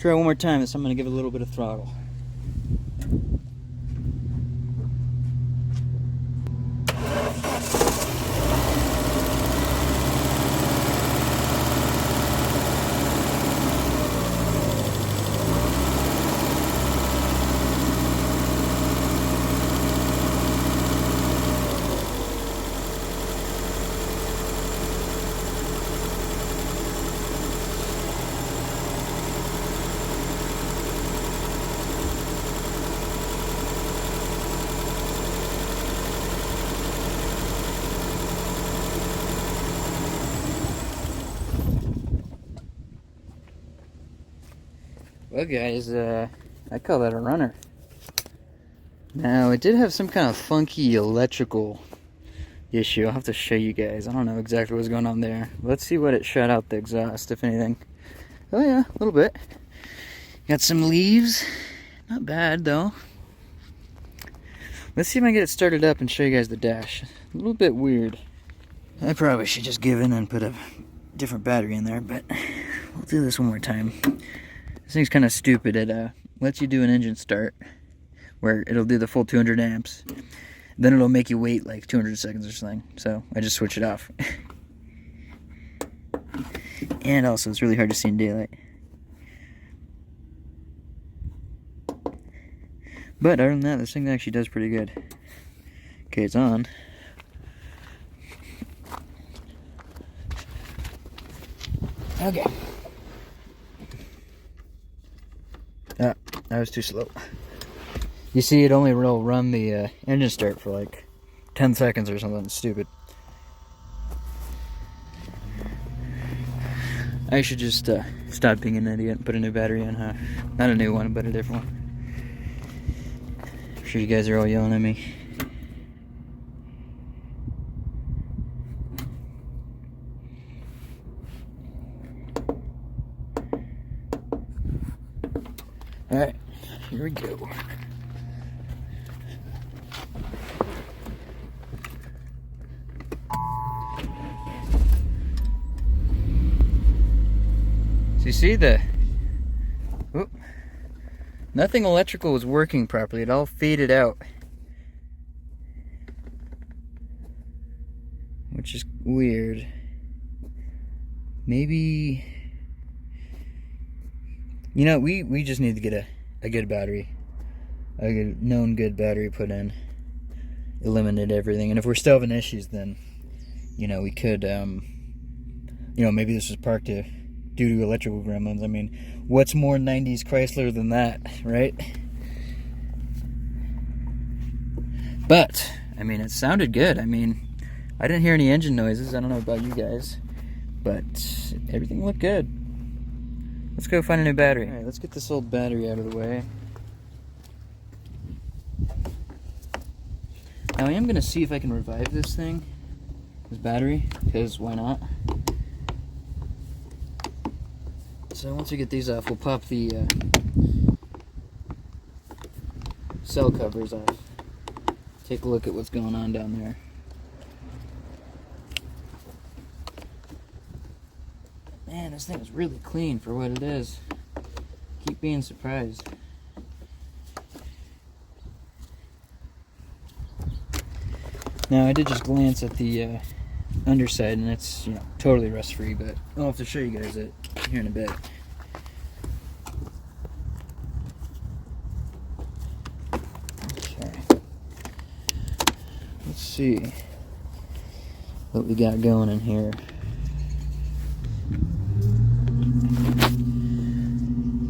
try one more time. This time I'm going to give it a little bit of throttle. Well guys, I call that a runner. Now, it did have some kind of funky electrical issue. I'll have to show you guys. I don't know exactly what's going on there. Let's see what it shot out the exhaust, if anything. Oh yeah, a little bit. Got some leaves. Not bad though. Let's see if I can get it started up and show you guys the dash. A little bit weird. I probably should just give in and put a different battery in there, but we'll do this one more time. This thing's kind of stupid. It lets you do an engine start where it'll do the full 200 amps. Then it'll make you wait like 200 seconds or something. So I just switch it off. And also it's really hard to see in daylight. But other than that, this thing actually does pretty good. Okay, it's on. Okay. Ah, that was too slow. You see, it only will run the engine start for like 10 seconds or something stupid. I should just stop being an idiot and put a new battery in, huh? Not a new one, but a different one. I'm sure you guys are all yelling at me. Alright, here we go. So you see nothing electrical was working properly. It all faded out. Which is weird. Maybe... You know, we just need to get a good battery. A known good battery put in. Eliminate everything. And if we're still having issues, then, you know, we could, you know, maybe this was parked due to electrical gremlins. I mean, what's more 90s Chrysler than that, right? But, I mean, it sounded good. I mean, I didn't hear any engine noises. I don't know about you guys. But everything looked good. Let's go find a new battery. Alright, let's get this old battery out of the way. Now I am going to see if I can revive this thing. This battery, because why not? So once we get these off, we'll pop the cell covers off. Take a look at what's going on down there. Man, this thing is really clean for what it is. Keep being surprised. Now, I did just glance at the underside, and it's, you know, totally rust-free, but I'll have to show you guys it here in a bit. Okay. Let's see what we got going in here.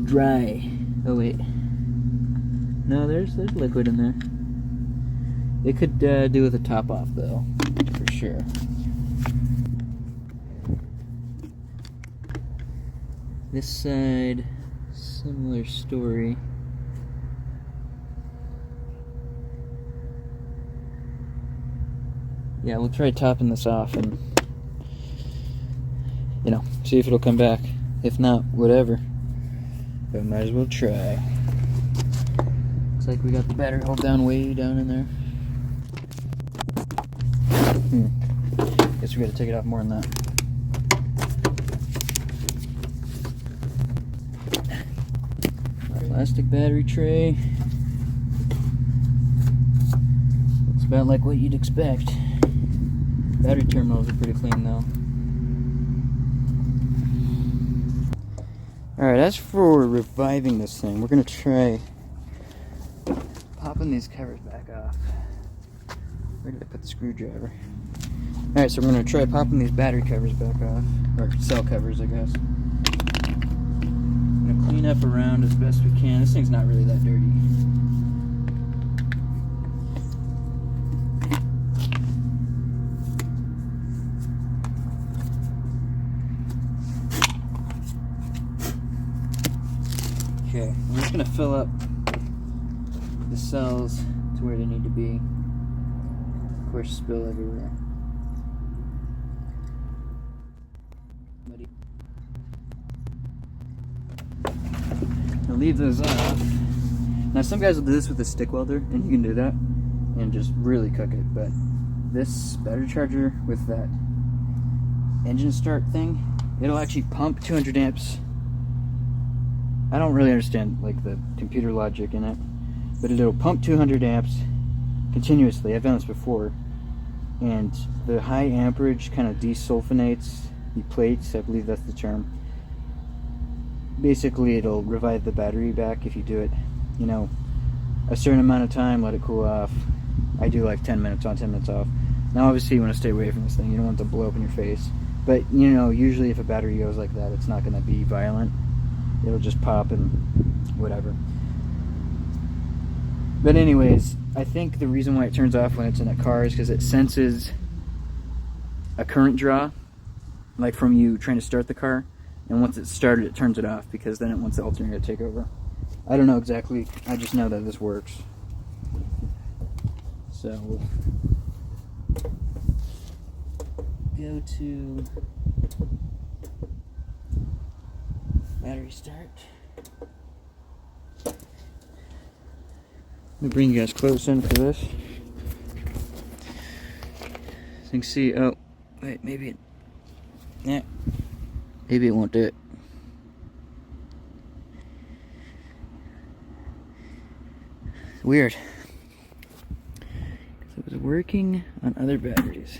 Dry. Oh wait. No, there's liquid in there. It could do with a top off though, for sure. This side, similar story. Yeah, we'll try topping this off and, you know, see if it'll come back. If not, whatever. But might as well try. Looks like we got the battery held down way down in there. Guess we gotta take it off more than that. Plastic battery tray. Looks about like what you'd expect. Battery terminals are pretty clean though. Alright, as for reviving this thing, we're going to try popping these covers back off. Where did I put the screwdriver? Alright, so we're going to try popping these battery covers back off. Or cell covers, I guess. I'm going to clean up around as best we can. This thing's not really that dirty. Okay, I'm just going to fill up the cells to where they need to be. Of course, spill everywhere. I'll leave those off. Now, some guys will do this with a stick welder, and you can do that and just really cook it. But this battery charger with that engine start thing, it'll actually pump 200 amps. I don't really understand like the computer logic in it, but it'll pump 200 amps continuously. I've done this before, and the high amperage kind of desulfonates the plates. I believe that's the term. Basically, it'll revive the battery back if you do it, you know, a certain amount of time, let it cool off. I do like 10 minutes on, 10 minutes off. Now, obviously, you want to stay away from this thing. You don't want it to blow up in your face. But, you know, usually if a battery goes like that, it's not going to be violent. It'll just pop and whatever. But anyways, I think the reason why it turns off when it's in a car is because it senses a current draw, like from you trying to start the car. And once it's started, it turns it off because then it wants the alternator to take over. I don't know exactly. I just know that this works. So we'll go to battery start. Let me bring you guys close in for this. So you can see, oh, wait, maybe it, yeah. Maybe it won't do it. Weird. Because it was working on other batteries.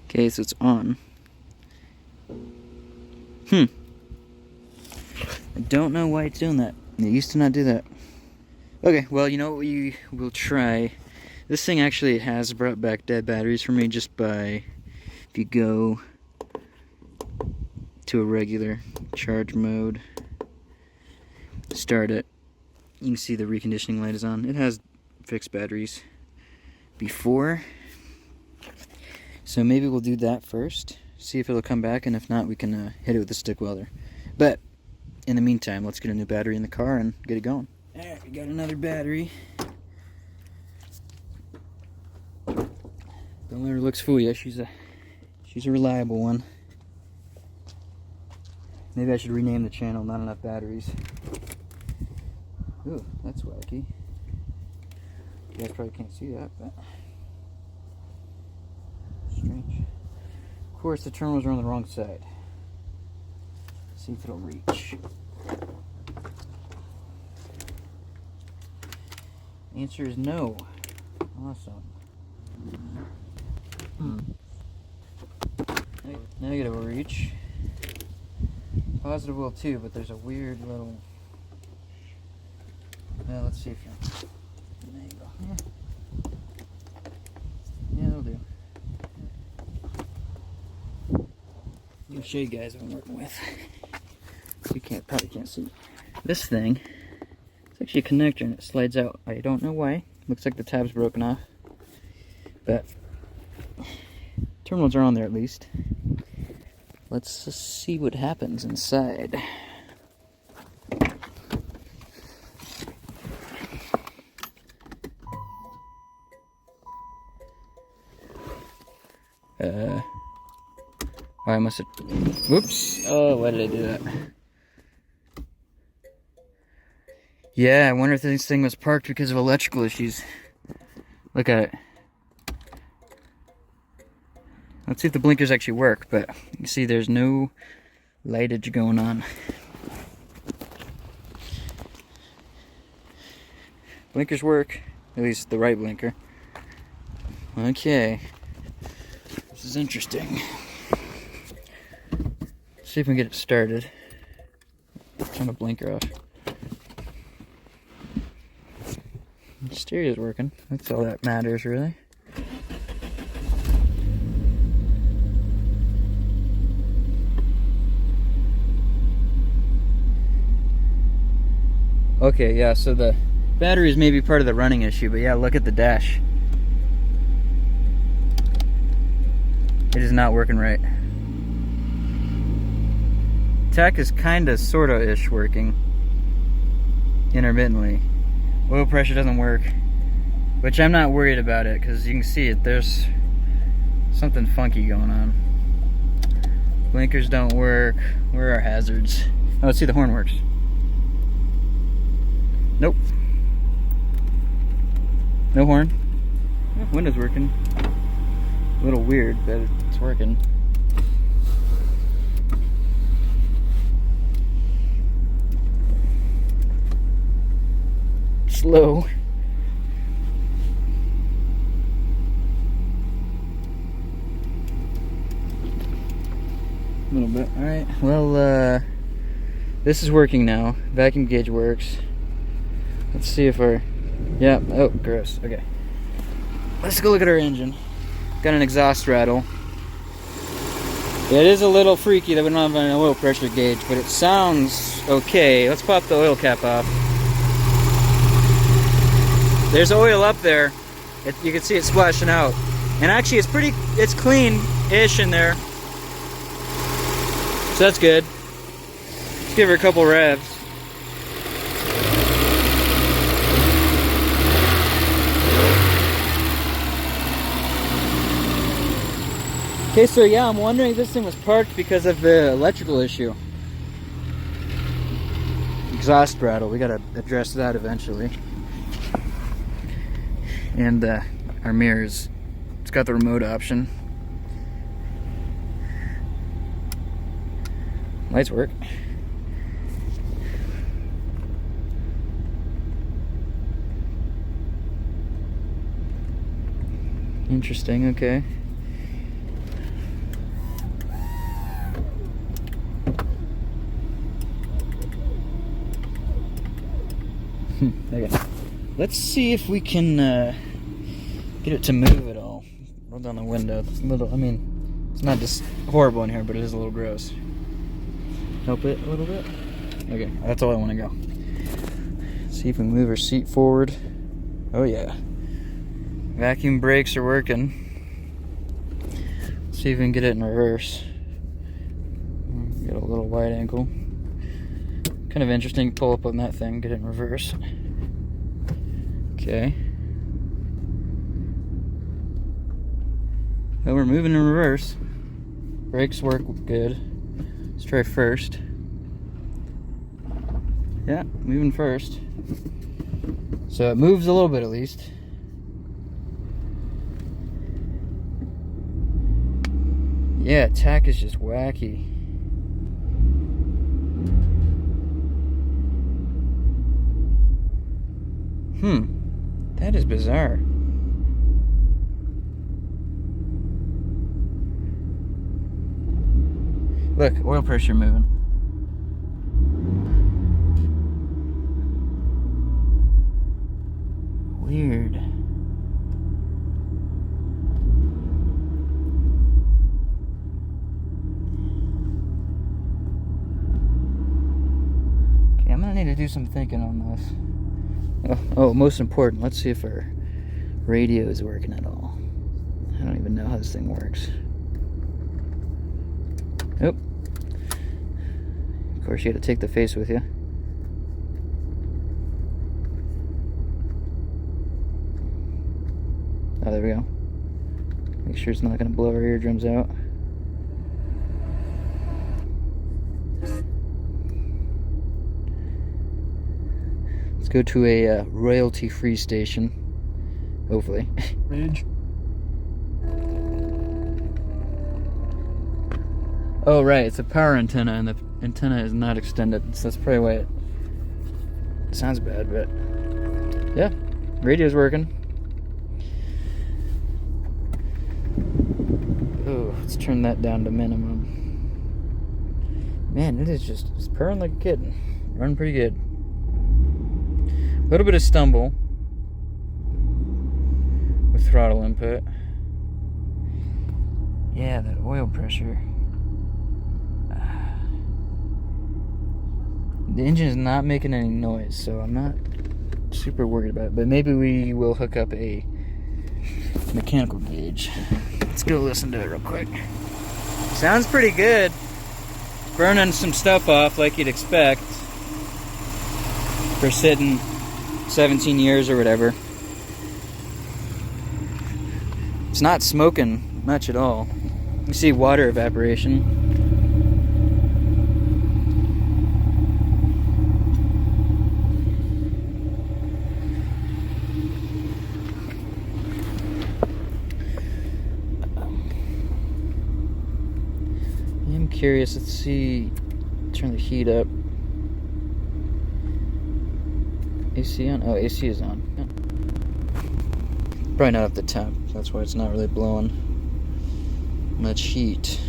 Okay, so it's on. I don't know why it's doing that. It used to not do that. Okay, well, you know what we will try? This thing actually has brought back dead batteries for me just by, if you go to a regular charge mode, start it, you can see the reconditioning light is on. It has fixed batteries before. So maybe we'll do that first, see if it'll come back, and if not, we can hit it with a stick welder. But in the meantime, let's get a new battery in the car and get it going. Alright, we got another battery. Don't let her looks fool you. She's a reliable one. Maybe I should rename the channel Not Enough Batteries. Ooh, that's wacky. You guys probably can't see that, but strange. Of course, the terminals are on the wrong side. Let's see if it'll reach. The answer is no. Awesome. Negative will reach. Positive will too, but there's a weird little... Well, let's see if you... There you go. Yeah, that'll do. I'll show you guys what I'm working with. You probably can't see. This thing, it's actually a connector and it slides out. I don't know why. Looks like the tab's broken off. But terminals are on there at least. Let's just see what happens inside. I must have... Whoops! Oh, why did I do that? Yeah, I wonder if this thing was parked because of electrical issues. Look at it. Let's see if the blinkers actually work, but you see there's no lightage going on. Blinkers work, at least the right blinker. Okay, this is interesting. Let's see if we can get it started. Turn the blinker off. The stereo's working. That's all that matters, really. Okay, yeah, so the battery is maybe part of the running issue, but yeah, look at the dash. It is not working right. Tach is kinda, sorta-ish working. Intermittently. Oil pressure doesn't work. Which I'm not worried about it, because you can see it, there's something funky going on. Blinkers don't work. Where are hazards? Oh, let's see, the horn works. Nope. No horn. Window's working. A little weird, but it's working. Slow. A little bit. Alright, well, this is working now. Vacuum gauge works. Let's see if our... Yeah, oh, gross. Okay. Let's go look at our engine. Got an exhaust rattle. It is a little freaky that we don't have an oil pressure gauge, but it sounds okay. Let's pop the oil cap off. There's oil up there. You can see it splashing out. And actually it's clean-ish in there. So that's good. Let's give her a couple revs. Okay, so yeah, I'm wondering if this thing was parked because of the electrical issue. Exhaust rattle, we gotta address that eventually. And our mirrors, it's got the remote option. Lights work. Interesting, okay. Okay. Let's see if we can get it to move at all. Roll down the window. It's a little, I mean, it's not just horrible in here, but it is a little gross. Help it a little bit? Okay, that's all I want to go. See if we can move our seat forward. Oh yeah. Vacuum brakes are working. Let's see if we can get it in reverse. Get a little wide angle. Kind of interesting to pull up on that thing, get it in reverse. Okay. Well, we're moving in reverse. Brakes work good. Let's try first. Yeah, moving first. So it moves a little bit at least. Yeah, tach is just wacky. That is bizarre. Look, oil pressure moving. Weird. Okay, I'm gonna need to do some thinking on this. Oh, most important, let's see if our radio is working at all. I don't even know how this thing works. Oh. Of course, you gotta take the face with you. Oh, there we go. Make sure it's not gonna blow our eardrums out. Let's go to a royalty-free station. Hopefully. Ridge. Oh right, it's a power antenna, and the antenna is not extended, so that's probably why it sounds bad, but yeah, radio's working. Oh, let's turn that down to minimum. Man, it's purring like a kitten. Running pretty good. A little bit of stumble with throttle input. Yeah, that oil pressure. The engine is not making any noise, so I'm not super worried about it. But maybe we will hook up a mechanical gauge. Let's go listen to it real quick. Sounds pretty good. Burning some stuff off like you'd expect for sitting 17 years or whatever. It's not smoking much at all. You see water evaporation. I'm curious, let's see, turn the heat up. AC on? Oh, AC is on. Yeah. Probably not up the temp, that's why it's not really blowing much heat.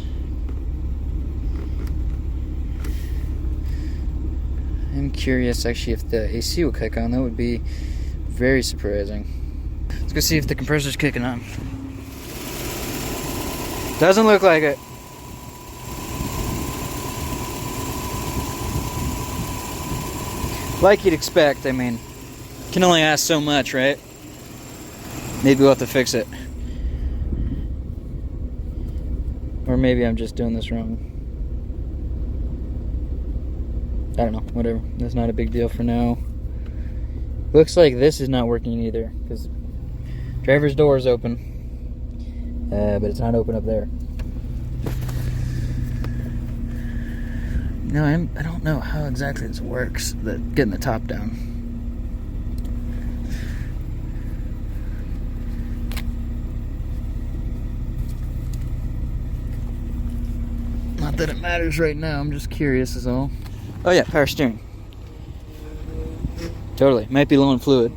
I'm curious actually if the AC will kick on. That would be very surprising. Let's go see if the compressor's kicking on. Doesn't look like it. Like you'd expect, I mean, can only ask so much, right? Maybe we'll have to fix it. Or maybe I'm just doing this wrong. I don't know, whatever. That's not a big deal for now. Looks like this is not working either, because driver's door is open, but it's not open up there. No, I don't know how exactly this works, getting the top down. Not that it matters right now, I'm just curious is all. Oh yeah, power steering. Totally, might be low on fluid.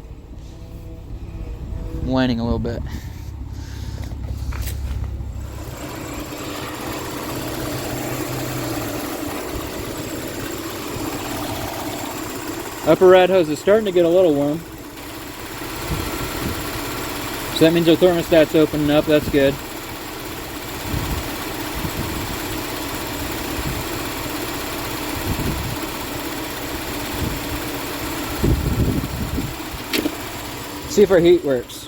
I'm whining a little bit. Upper rad hose is starting to get a little warm. So that means our thermostat's opening up, that's good. See if our heat works.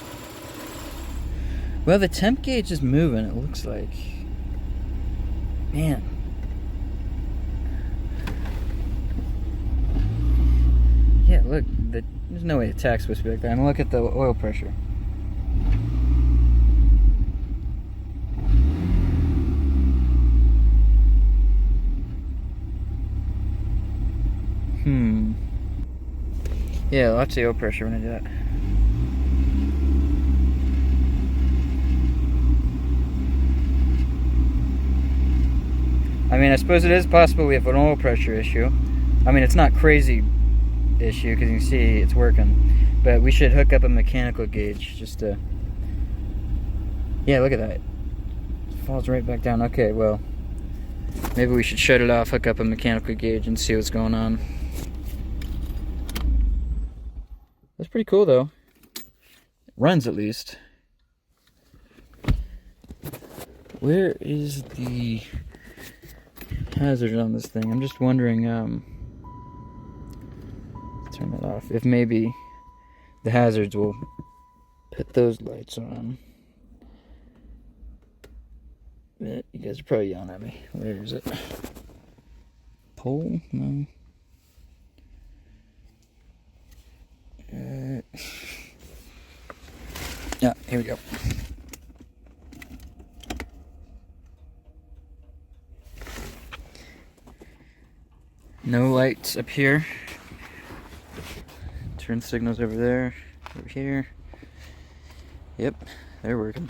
Well, the temp gauge is moving, it looks like. Man. Yeah, look, there's no way the tach's supposed to be like that. I'm gonna look at the oil pressure. Yeah, watch the oil pressure when I do that. I mean, I suppose it is possible we have an oil pressure issue. I mean, it's not crazy issue because you can see it's working, but we should hook up a mechanical gauge just to. Yeah, look at that. It falls right back down. Okay, well, maybe we should shut it off, hook up a mechanical gauge, and see what's going on. That's pretty cool, though. It runs at least. Where is the hazard on this thing? I'm just wondering, turn that off. If maybe the hazards will put those lights on. You guys are probably yelling at me. Where is it? Pole? No. Yeah, here we go. No lights up here. Turn signals over there, over here. Yep, they're working.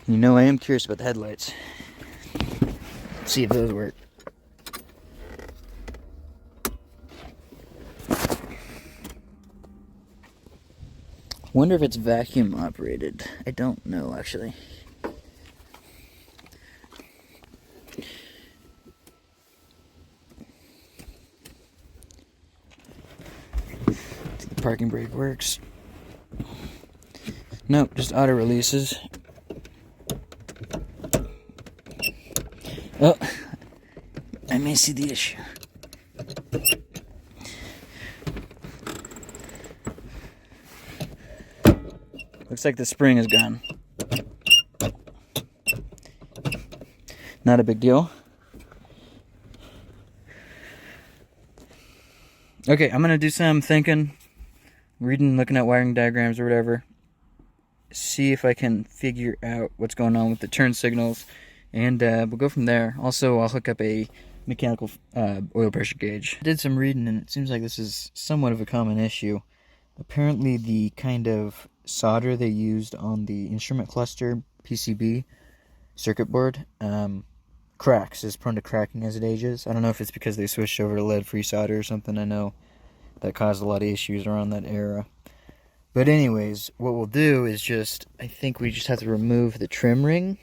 You know, I am curious about the headlights. Let's see if those work. Wonder if it's vacuum operated. I don't know, actually. The parking brake works. Nope, just auto releases. Oh, I may see the issue. Looks like the spring is gone. Not a big deal. Okay, I'm gonna do some thinking, reading, looking at wiring diagrams or whatever. See if I can figure out what's going on with the turn signals, and we'll go from there. Also, I'll hook up a mechanical oil pressure gauge. I did some reading, and it seems like this is somewhat of a common issue. Apparently, the kind of solder they used on the instrument cluster PCB circuit board cracks, is prone to cracking as it ages. I don't know if it's because they switched over to lead-free solder or something. I know that caused a lot of issues around that era. But anyways, what we'll do is I think we just have to remove the trim ring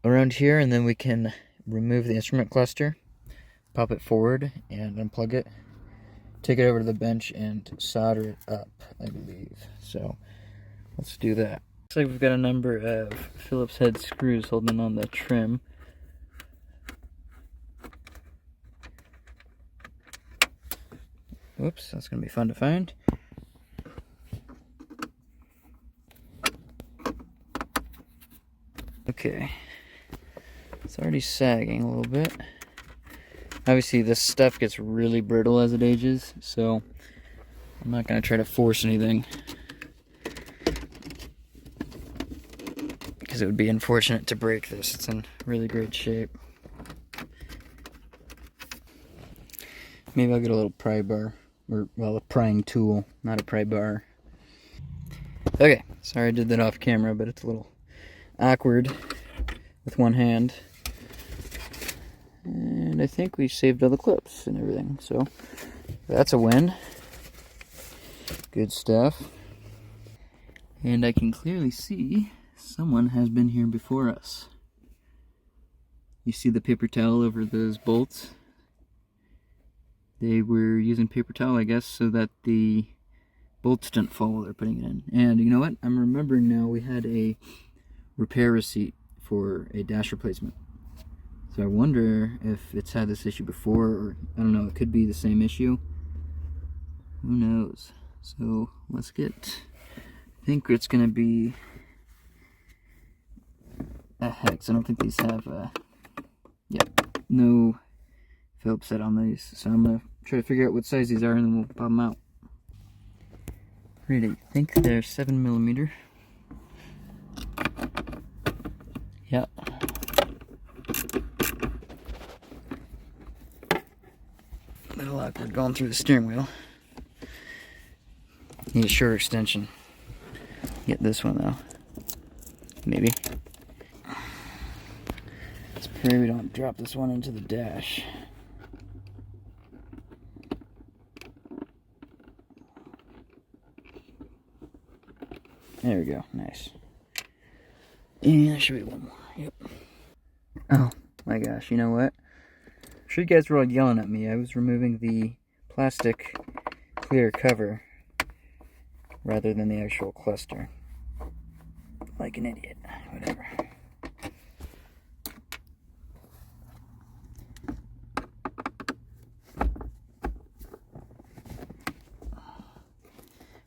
around here, and then we can remove the instrument cluster, pop it forward, and unplug it, take it over to the bench, and solder it up, I believe. So, let's do that. Looks like we've got a number of Phillips head screws holding on the trim. Whoops, that's going to be fun to find. Okay, it's already sagging a little bit. Obviously, this stuff gets really brittle as it ages, so I'm not going to try to force anything, because it would be unfortunate to break this. It's in really great shape. Maybe I'll get a little pry bar, or, well, a prying tool, not a pry bar. Okay, sorry I did that off camera, but it's a little awkward with one hand. And I think we saved all the clips and everything, so that's a win. Good stuff. And I can clearly see someone has been here before us. You see the paper towel over those bolts? They were using paper towel, I guess, so that the bolts didn't fall while they're putting it in. And you know what? I'm remembering now, we had a repair receipt for a dash replacement. So I wonder if it's had this issue before, or I don't know, it could be the same issue. Who knows? So let's get, I think it's going to be a hex. I don't think these have, no Phillips head on these. So I'm going to try to figure out what size these are, and then we'll pop them out. Really, I think they're 7mm. Yep. A little awkward going through the steering wheel. Need a shorter extension. Get this one though. Maybe. Let's pray we don't drop this one into the dash. There we go. Nice. And there should be one more. Yep. Oh my gosh, you know what? I'm sure you guys were all yelling at me. I was removing the plastic clear cover rather than the actual cluster. Like an idiot. Whatever.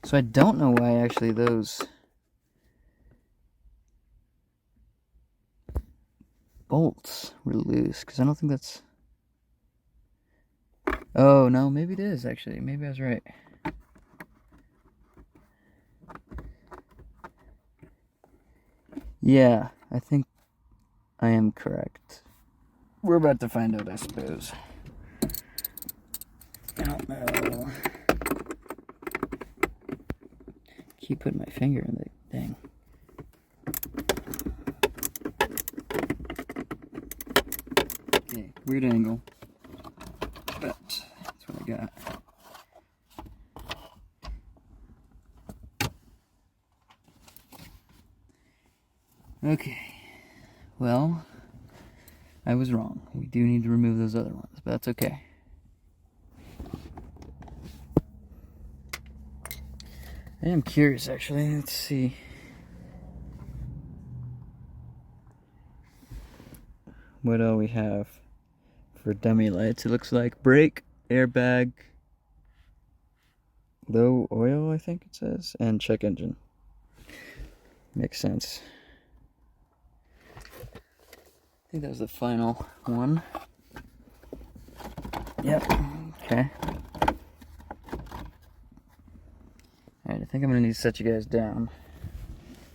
So I don't know why actually those bolts were loose, because I don't think that's... Oh, no, maybe it is, actually. Maybe I was right. Yeah, I think I am correct. We're about to find out, I suppose. I don't know. Keep putting my finger in the thing. Okay, weird angle, but that's what I got. Okay, well, I was wrong. We do need to remove those other ones, but that's okay. I am curious, actually. Let's see. What all we have for dummy lights. It looks like brake, airbag, low oil, I think it says, and check engine. Makes sense. I think that was the final one. Yep. Okay. Alright, I think I'm going to need to set you guys down.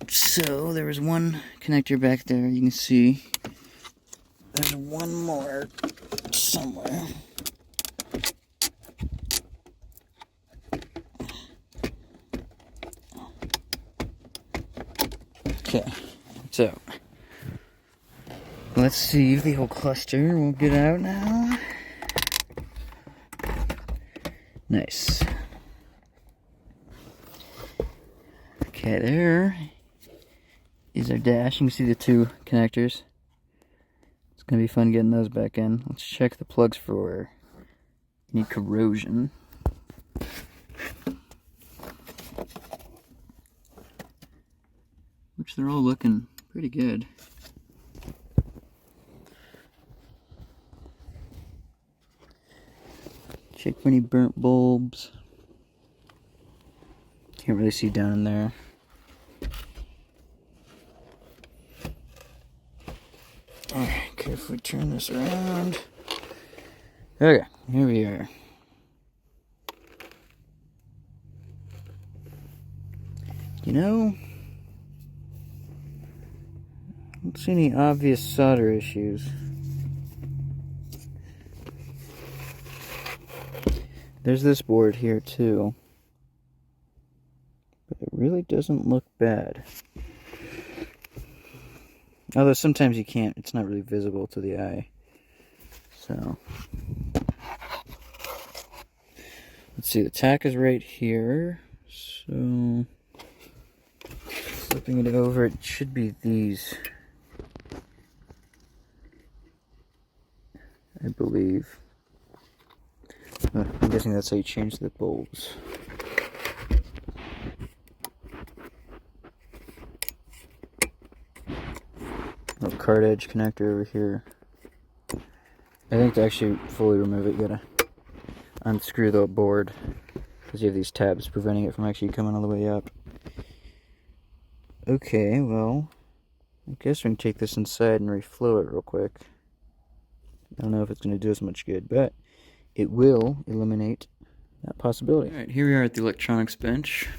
So, there was one connector back there, you can see. There's one more somewhere. Okay, so let's see if the whole cluster will get out now. Nice. Okay, there is our dash. You can see the two connectors. It's gonna be fun getting those back in. Let's check the plugs for any corrosion. Which they're all looking pretty good. Check for any burnt bulbs. Can't really see down in there. Alright, carefully turn this around. Okay, here we are. You know, I don't see any obvious solder issues. There's this board here too, but it really doesn't look bad. Although sometimes you can't, it's not really visible to the eye. So, let's see, the tack is right here. So, flipping it over, it should be these, I believe. I'm guessing that's how you change the bulbs. Little card edge connector over here. I think to actually fully remove it, you gotta unscrew the board because you have these tabs preventing it from actually coming all the way up. Okay, well, I guess we can take this inside and reflow it real quick. I don't know if it's going to do us much good, but it will eliminate that possibility. Alright, here we are at the electronics bench.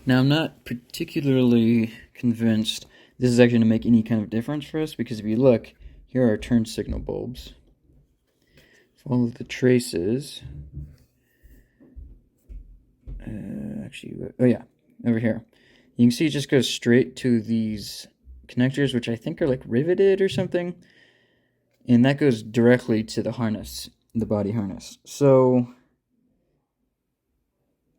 Now, I'm not particularly convinced this is actually going to make any kind of difference for us, because if you look, here are our turn signal bulbs. Follow the traces. Oh yeah, over here. You can see it just goes straight to these connectors, which I think are like riveted or something. And that goes directly to the harness, the body harness. So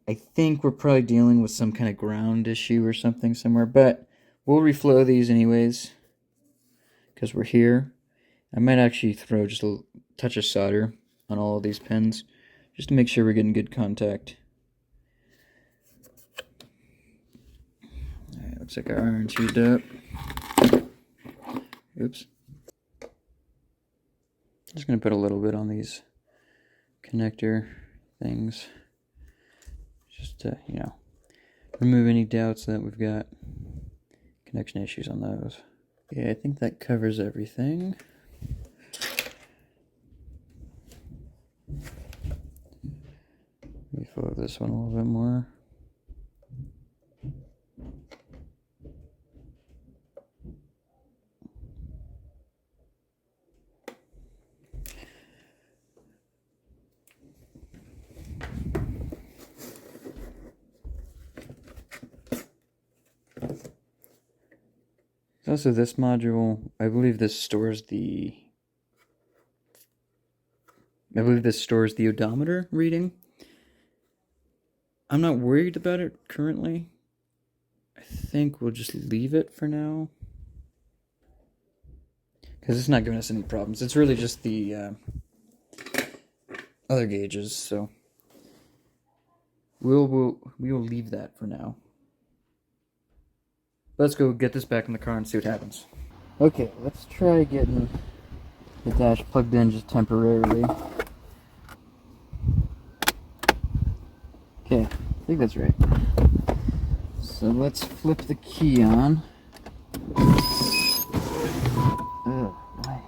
I think we're probably dealing with some kind of ground issue or something somewhere, but we'll reflow these anyways because we're here. I might actually throw just a touch of solder on all of these pins just to make sure we're getting good contact. Alright, looks like our iron's heated up. Oops. Just going to put a little bit on these connector things. Just to, you know, remove any doubts that we've got connection issues on those. Yeah, I think that covers everything. Let me follow this one a little bit more. Also, this module, I believe this stores the odometer reading. I'm not worried about it currently. I think we'll just leave it for now, because it's not giving us any problems. It's really just the other gauges, so we will leave that for now. Let's go get this back in the car and see what happens. Okay, let's try getting the dash plugged in just temporarily. Okay, I think that's right. So let's flip the key on. Oh, why?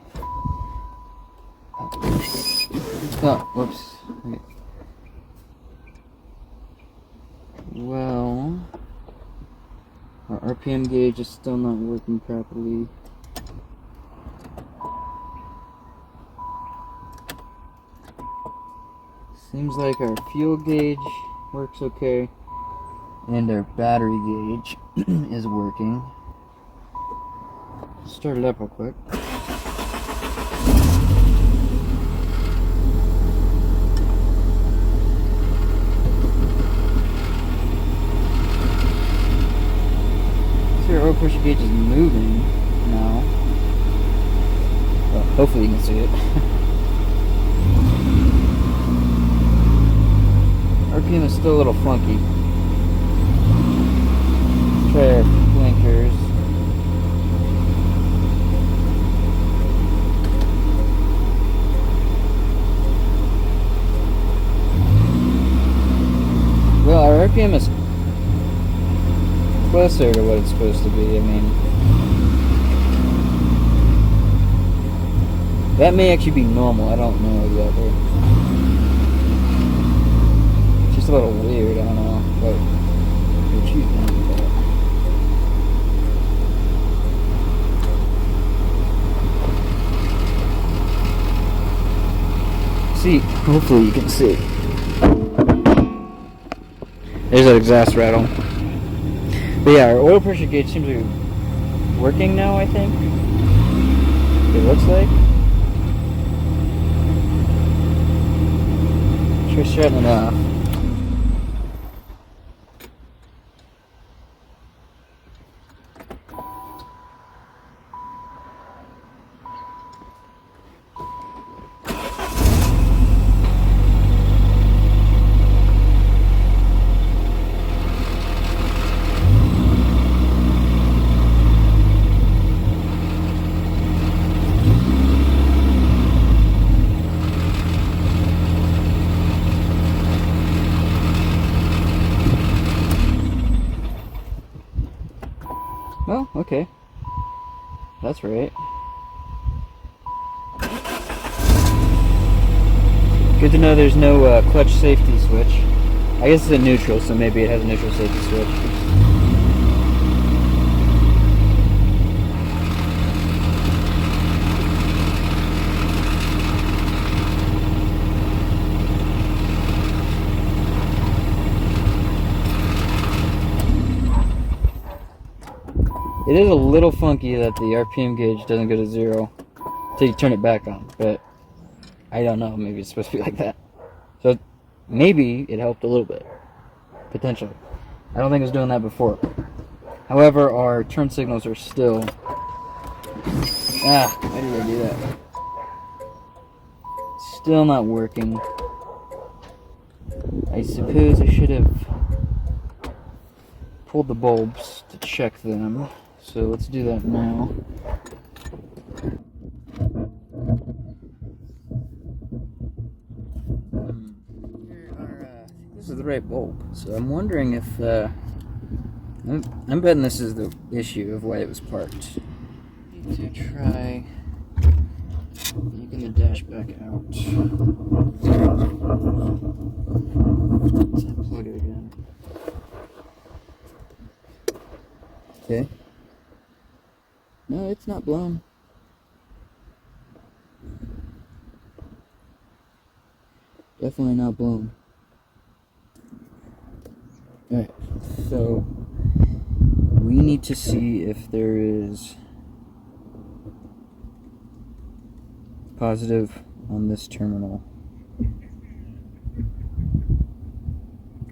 Oh, whoops. Okay. Well, our RPM gauge is still not working properly. Seems like our fuel gauge works okay, and our battery gauge is working. Start it up real quick. See, our oil pressure gauge is moving now. Well, hopefully you can see it. RPM is still a little funky. Let's try our blinkers. Well, our RPM is closer to what it's supposed to be. I mean, that may actually be normal. I don't know exactly. It's a little weird. I don't know what you think about it. See, hopefully you can see. There's that exhaust rattle. But yeah, our oil pressure gauge seems to be working now, I think. It looks like. Try shutting it off. Oh, okay. That's right. Good to know there's no clutch safety switch. I guess it's a neutral, so maybe it has a neutral safety switch. It is a little funky that the RPM gauge doesn't go to 0 until you turn it back on, but I don't know, maybe it's supposed to be like that. So maybe it helped a little bit, potentially. I don't think it was doing that before. However, our turn signals are still... why did I do that? Still not working. I suppose I should have pulled the bulbs to check them. So let's do that now. This is the right bulb. So I'm wondering if I'm betting this is the issue of why it was parked. Need to try taking the dash back out. Let's unplug it again. Okay. No, it's not blown. Definitely not blown. Alright, so we need to see if there is positive on this terminal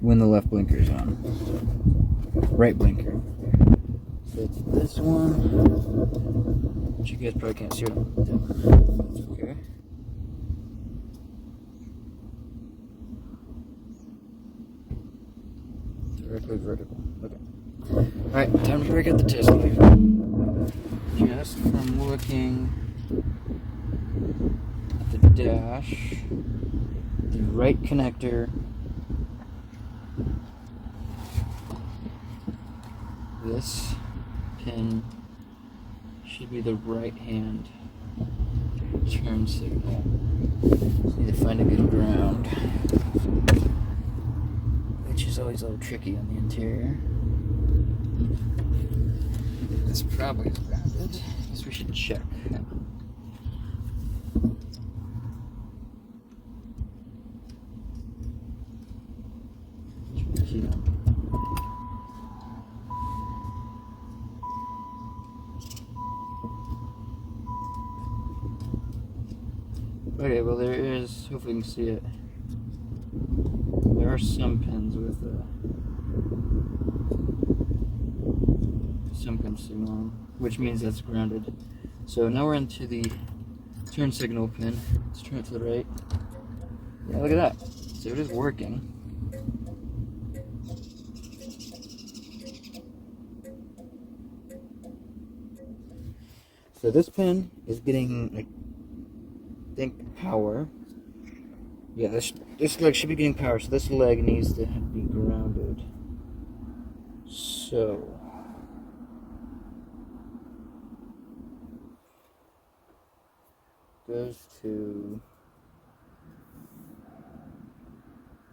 when the left blinker is on. Right blinker. So it's this one, which you guys probably can't see what I'm doing. That's okay. Directly vertical. Okay. Alright, time to break out the test lead. Just from looking at the dash, the right connector, this pin should be the right hand turn signal. Just need to find a good ground, which is always a little tricky on the interior. This probably is grounded. I guess we should check. Okay, well there is, hopefully you can see it, there are some pins with some kind of signal on, which means that's grounded. So now we're into the turn signal pin. Let's turn it to the right. Yeah, look at that. So it is working. So this pin is getting, I think, power. Yeah, this leg should be getting power, so this leg needs to be grounded. So goes to,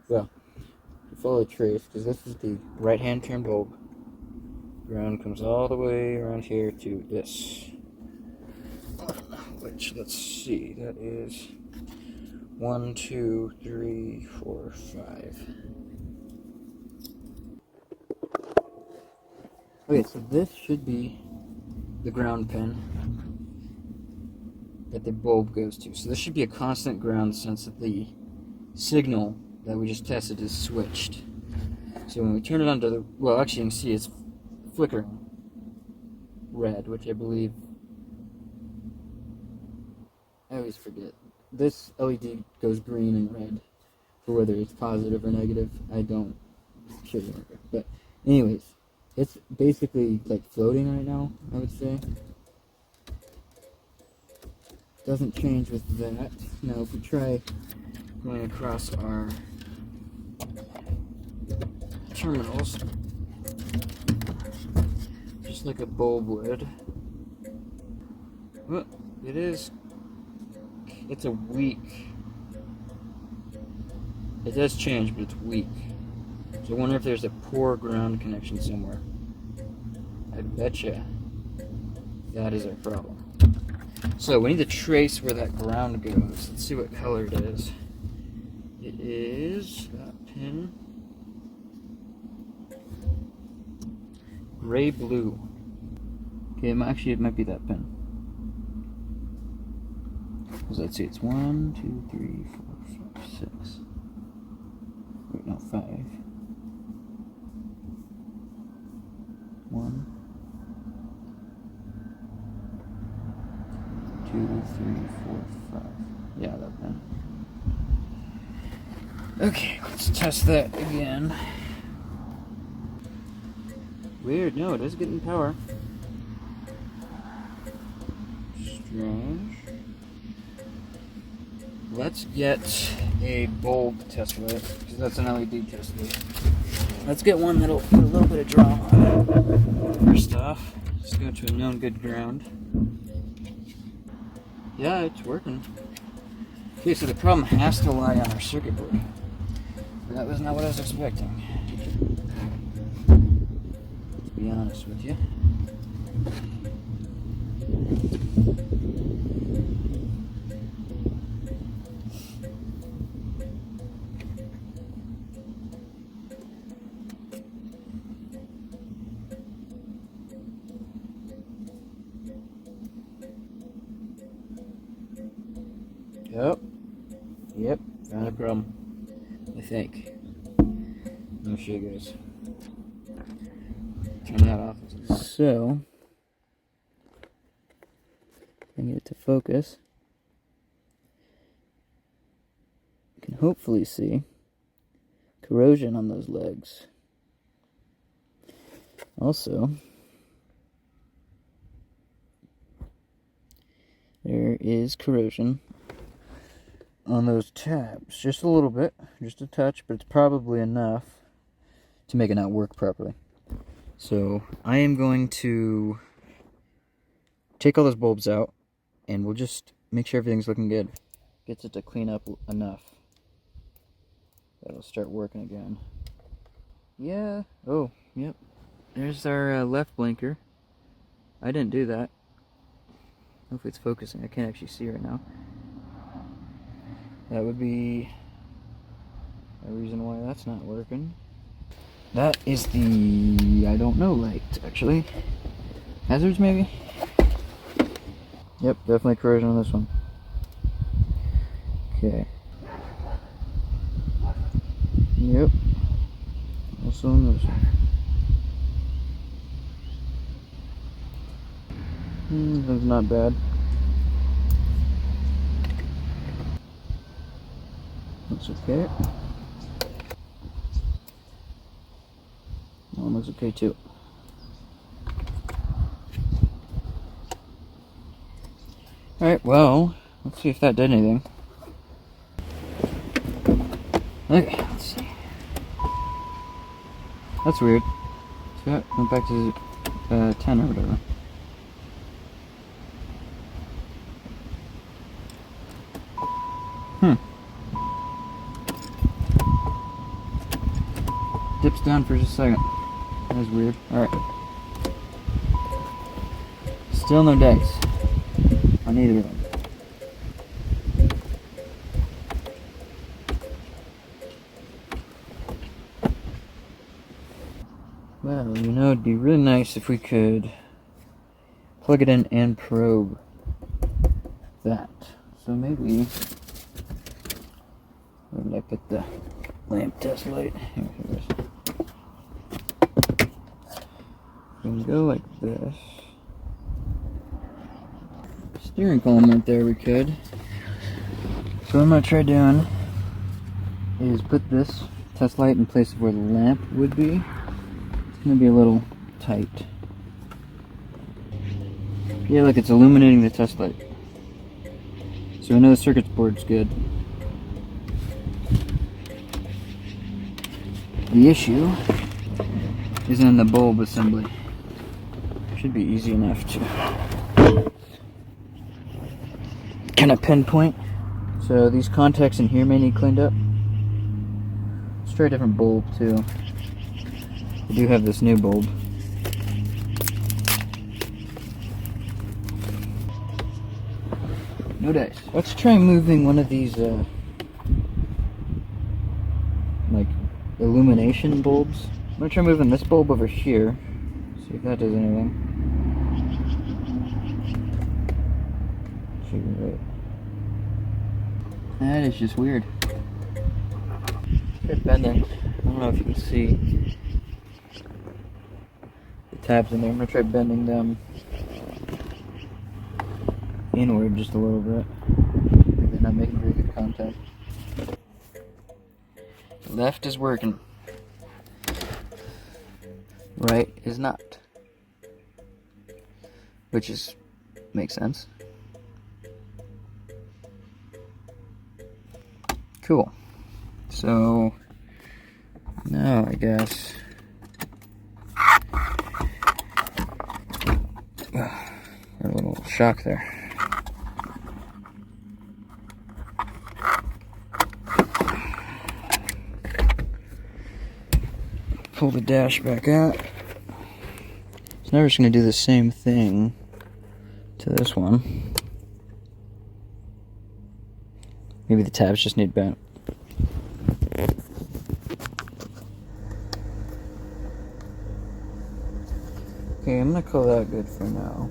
well, follow the trace, because this is the right hand turn bulb. Ground comes all the way around here to this, which, let's see, that is 1, 2, 3, 4, 5. Okay, so this should be the ground pin that the bulb goes to. So this should be a constant ground since the signal that we just tested is switched. So when we turn it on to the, well, actually you can see it's flickering red, which I believe, I always forget. This LED goes green and red for whether it's positive or negative. I don't sure remember. But anyways, it's basically like floating right now, I would say. Doesn't change with that. Now if we try going across our terminals, just like a bulb would, well, it's a weak. It does change, but it's weak. So I wonder if there's a poor ground connection somewhere. I betcha that is our problem. So we need to trace where that ground goes. Let's see what color it is. It is that pin. Gray blue. Okay, actually it might be that pin. Because let's see, it's 1, 2, 3, 4, 5, 6. Wait, no, 5. 1, 2, 3, 4, 5. Yeah, that pin. Okay, let's test that again. Weird, no, it is getting power. Strange. Let's get a bulb test for it, because that's an LED test lead. Let's get one that'll put a little bit of draw on it. First off, let's go to a known good ground. Yeah, it's working. Okay, so the problem has to lie on our circuit board. That was not what I was expecting, to be honest with you. Yep. Yep. Found a problem. I think. Let me show you guys. Turn that off. So, I get it to focus. You can hopefully see corrosion on those legs. Also, there is corrosion on those tabs. Just a little bit, just a touch, but it's probably enough to make it not work properly. So I am going to take all those bulbs out, and we'll just make sure everything's looking good. Gets it to clean up enough. That'll start working again. Yeah. Oh, yep. There's our left blinker. I didn't do that. Hopefully it's focusing. I can't actually see right now. That would be a reason why that's not working. That is the, I don't know, light, actually. Hazards, maybe? Yep, definitely corrosion on this one. Okay. Yep. Also on this one. That's not bad. Looks okay. That one looks okay too. Alright, well, let's see if that did anything. Okay, let's see. That's weird. So that went back to 10 or whatever. Dips down for just a second. That was weird. Alright. Still no dice on either of them. Well, you know, it'd be really nice if we could plug it in and probe that. So maybe, where did I put the lamp test light? Here it is. We can go like this. Steering column right there we could. So what I'm going to try doing is put this test light in place of where the lamp would be. It's going to be a little tight. Yeah, look, it's illuminating the test light. So I know the circuit board's good. The issue is in the bulb assembly. Should be easy enough to kind of pinpoint. So these contacts in here may need cleaned up. Let's try a different bulb too. I do have this new bulb. No dice. Let's try moving one of these like illumination bulbs. I'm gonna try moving this bulb over here. See if that does anything. Should be right. That is just weird. Try bending. I don't know if you can see the tabs in there. I'm gonna try bending them inward just a little bit. They're not making very good contact. Left is working. Right is not. Which makes sense. Cool. So now I guess a little shock there. Pull the dash back out. So now we're just going to do the same thing to this one. Maybe the tabs just need bent. Okay, I'm going to call that good for now.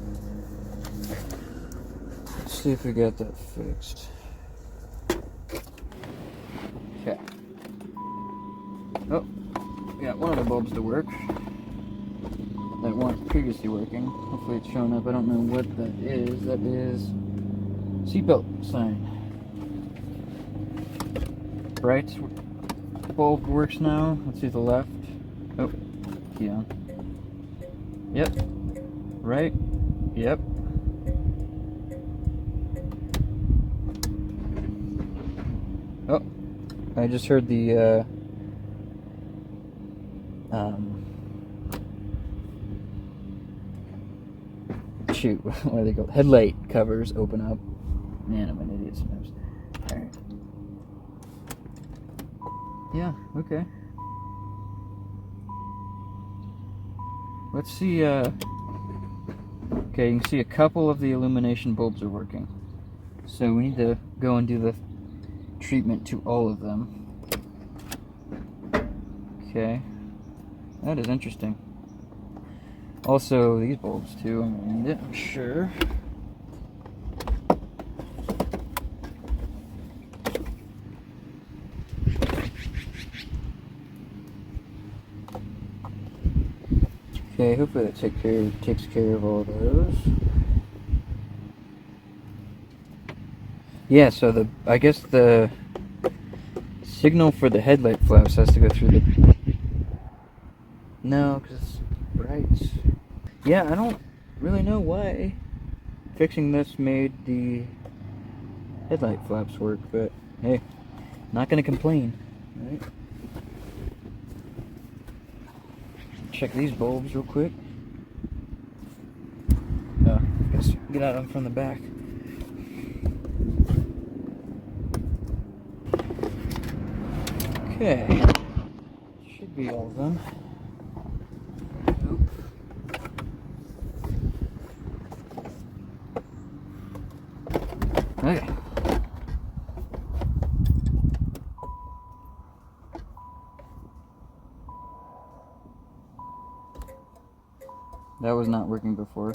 Let's see if we got that fixed. Okay. Oh, we got one of the bulbs to work that weren't previously working. Hopefully it's showing up. I don't know what that is. That is seatbelt sign. Right bulb works now. Let's see the left. Oh, key on. Yep. Right. Yep. Oh, I just heard the shoot, what are they called? Headlight covers open up. Man, I'm an idiot sometimes. Alright. Yeah, okay. Let's see, okay, you can see a couple of the illumination bulbs are working. So we need to go and do the treatment to all of them. Okay. That is interesting. Also, these bulbs too, I'm gonna need it, I'm sure. Okay, hopefully that takes care of all those. Yeah, so I guess the signal for the headlight flaps has to go through the... No, because it's bright. Yeah, I don't really know why fixing this made the headlight flaps work, but hey, not gonna complain, right? Check these bulbs real quick. I guess get at them from the back. Okay, should be all of them. Nope. Okay. That was not working before.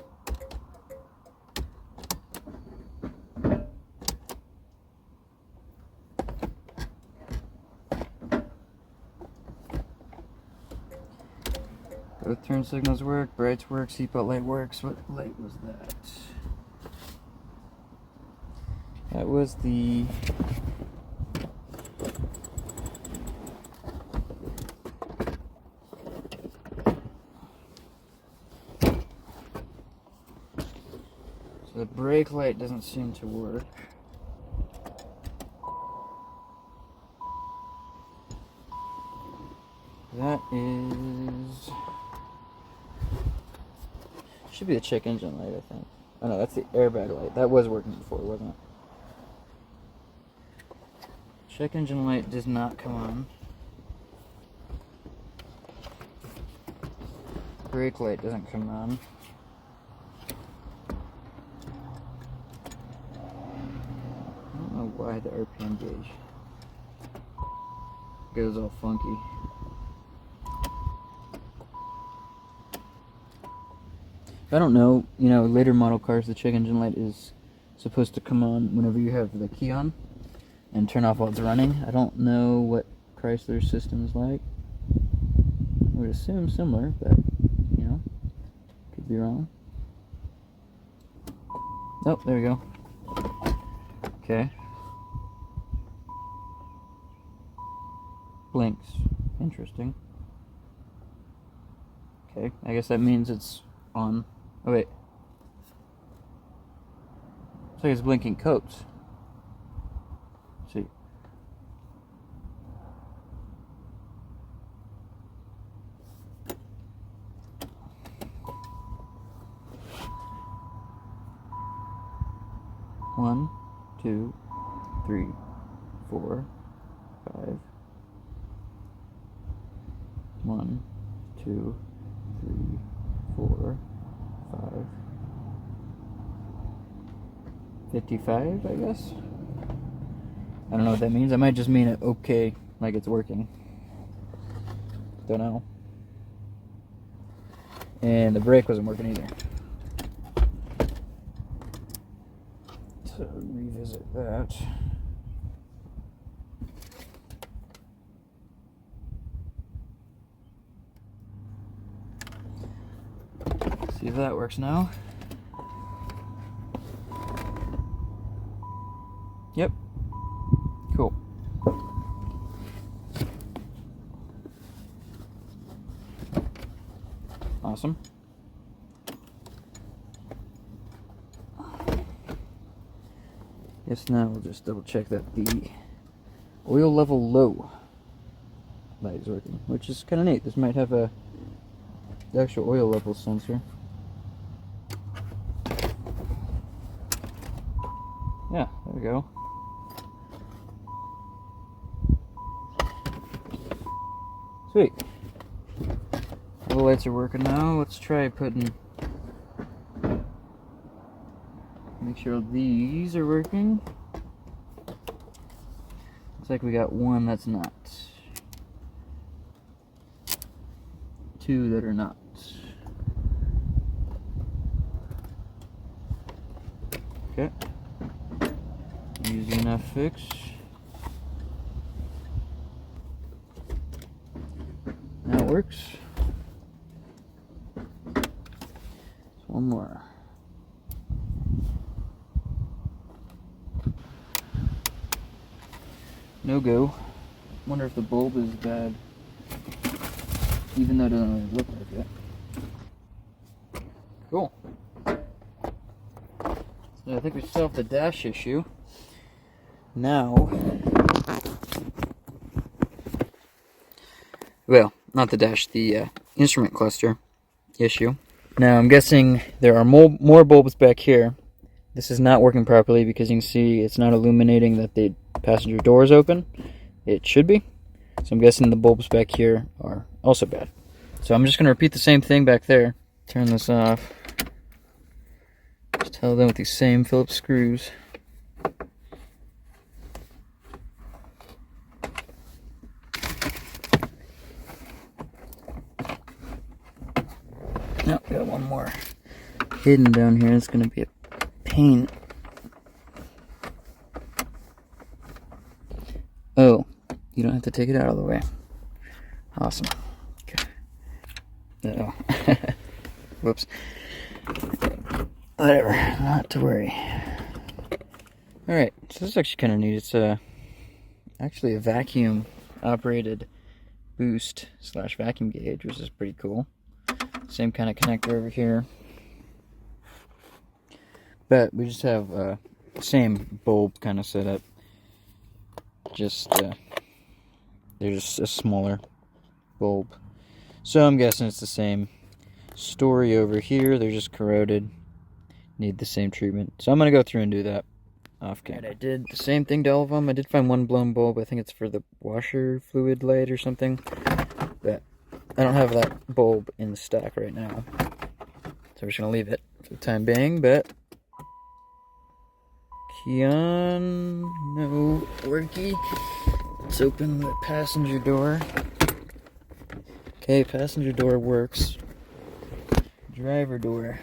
Both turn signals work, brights work, seatbelt light works. What light was that? That was the... So the brake light doesn't seem to work. That is... should be the check engine light, I think. Oh no, that's the airbag light. That was working before, wasn't it? Check engine light does not come on. Brake light doesn't come on. I don't know why the RPM gauge goes all funky. I don't know, you know, later model cars, the check engine light is supposed to come on whenever you have the key on and turn off while it's running. I don't know what Chrysler's system is like. I would assume similar, but, you know, could be wrong. Oh, there we go. Okay. Blinks. Interesting. Okay, I guess that means it's on. Oh wait. Looks like it's blinking coats. Let's see. One, 2, 3, 4, 5. 1, 2, 3, 4, 5. 55, I guess. I don't know what that means. I might just mean it okay, like it's working. Don't know. And the brake wasn't working either. So revisit that. See if that works now. Yep. Cool. Awesome. Guess now we'll just double check that the oil level low light is working, which is kind of neat. This might have the actual oil level sensor. Yeah, there we go. Sweet. All the lights are working now. Let's try putting... Make sure these are working. Looks like we got one that's not. Two that are not. Okay. Easy enough fix. That works. One more. No go. Wonder if the bulb is bad, even though it doesn't really look like it. Cool. So I think we solved the dash issue. Now, well, not the dash, the instrument cluster issue. Now I'm guessing there are more bulbs back here. This is not working properly because you can see it's not illuminating that the passenger door is open. It should be. So I'm guessing the bulbs back here are also bad. So I'm just going to repeat the same thing back there. Turn this off. Just held in with these same Phillips screws. Now we got one more hidden down here. It's going to be a pain. Oh, you don't have to take it out all the way. Awesome. Okay. Uh oh. Whoops. Whatever. Not to worry. Alright, so this is actually kind of neat. It's actually a vacuum operated boost / vacuum gauge, which is pretty cool. Same kind of connector over here. But we just have the same bulb kind of setup. Just, they're just a smaller bulb. So I'm guessing it's the same story over here. They're just corroded. Need the same treatment. So I'm going to go through and do that off camera. I did the same thing to all of them. I did find one blown bulb. I think it's for the washer fluid light or something. But I don't have that bulb in the stock right now. So we're just going to leave it for the time being. But key on. No worky. Let's open the passenger door. Okay, passenger door works. Driver door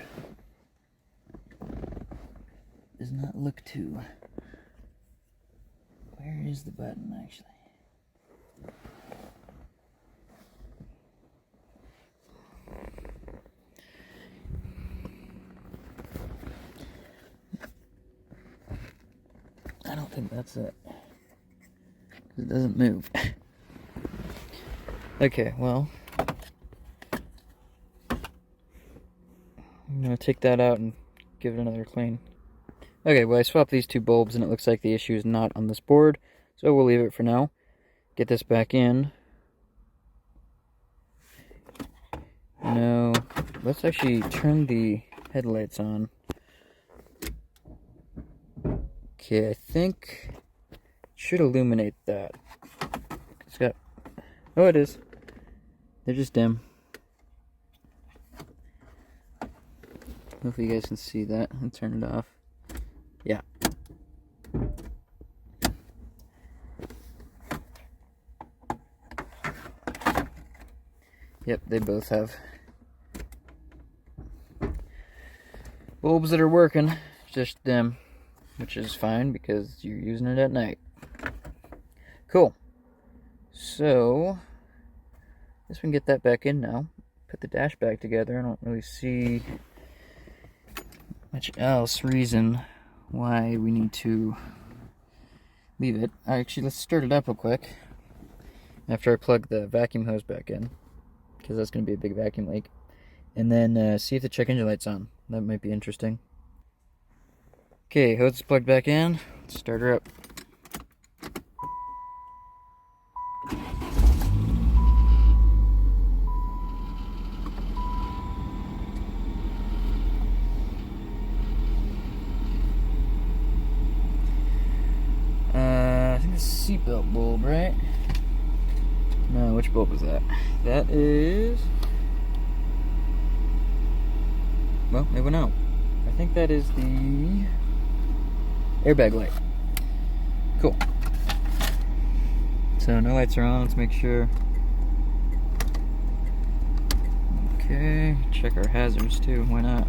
does not look too. Where is the button actually? I don't think that's it. It doesn't move. Okay, well, I'm going to take that out and give it another clean. Okay, well I swapped these two bulbs and it looks like the issue is not on this board, so we'll leave it for now. Get this back in. Now, let's actually turn the headlights on. Okay, I think it should illuminate that. It's got, oh it is. They're just dim. Hopefully you guys can see that. I'll turn it off. Yeah. Yep, they both have bulbs that are working, just dim, which is fine because you're using it at night. Cool. So, I guess we can get that back in now. Put the dash back together. I don't really see much else reason why we need to leave it. Actually, let's start it up real quick after I plug the vacuum hose back in, because that's going to be a big vacuum leak. And then see if the check engine light's on. That might be interesting. Okay, hose is plugged back in. Let's start her up. I think it's a seatbelt bulb, right? No, which bulb is that? That is... well, it went out. I think that is the airbag light. Cool. So no lights are on, let's make sure. Okay, check our hazards too, why not?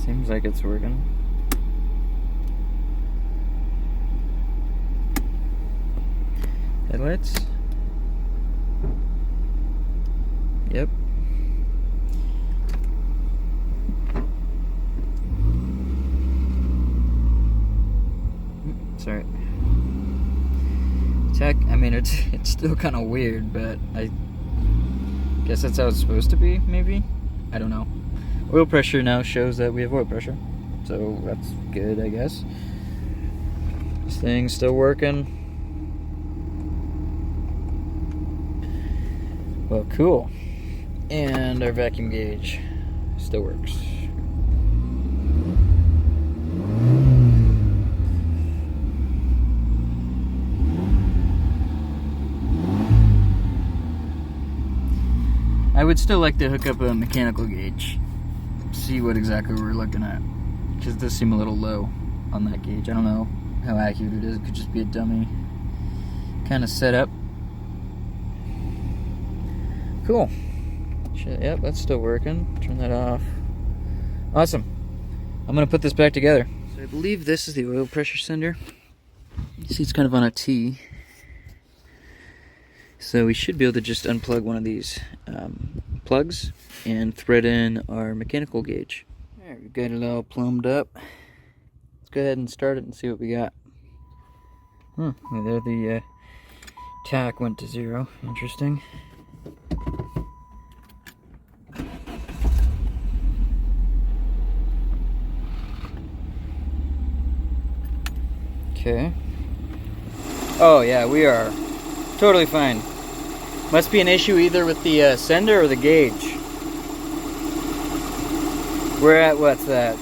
Seems like it's working. Headlights. Yep. Sorry. Tech, I mean, it's still kind of weird, but I guess that's how it's supposed to be, maybe? I don't know. Oil pressure now shows that we have oil pressure, so that's good, I guess. This thing's still working. Well, cool. And our vacuum gauge still works. I would still like to hook up a mechanical gauge, see what exactly we're looking at, because it does seem a little low on that gauge. I don't know how accurate it is. It could just be a dummy kind of setup. Cool. Yep, that's still working. Turn that off. Awesome. I'm going to put this back together. So I believe this is the oil pressure sender. You see it's kind of on a T. So we should be able to just unplug one of these plugs and thread in our mechanical gauge. Alright, we've got it all plumbed up. Let's go ahead and start it and see what we got. There the tach went to 0. Interesting. Okay. Oh yeah, we are totally fine. Must be an issue either with the sender or the gauge. We're at, what's that?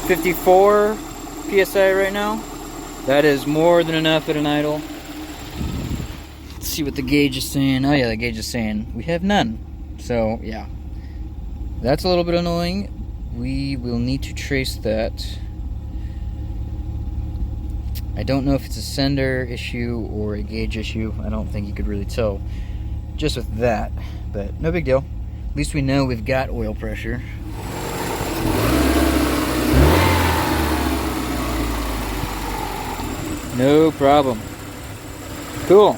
54 PSI right now. That is more than enough at an idle. Let's see what the gauge is saying. Oh yeah, the gauge is saying we have none. So yeah, that's a little bit annoying. We will need to trace that. I don't know if it's a sender issue or a gauge issue. I don't think you could really tell just with that, but no big deal. At least we know we've got oil pressure. No problem. Cool.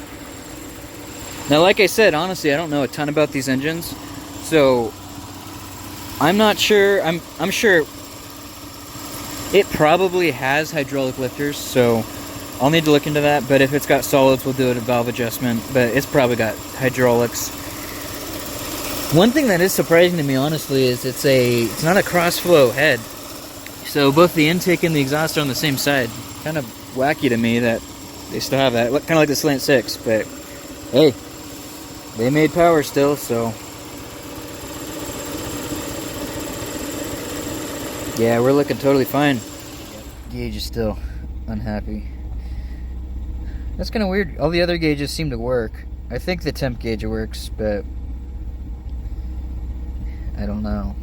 Now, like I said, honestly, I don't know a ton about these engines, so I'm not sure. I'm sure it probably has hydraulic lifters, so I'll need to look into that. But if it's got solids, we'll do a valve adjustment. But it's probably got hydraulics. One thing that is surprising to me, honestly, is it's not a cross-flow head. So both the intake and the exhaust are on the same side. Kind of wacky to me that they still have that. Kind of like the Slant 6, but hey, they made power still, so yeah, we're looking totally fine. Gauge is still unhappy. That's kind of weird. All the other gauges seem to work. I think the temp gauge works, but I don't know.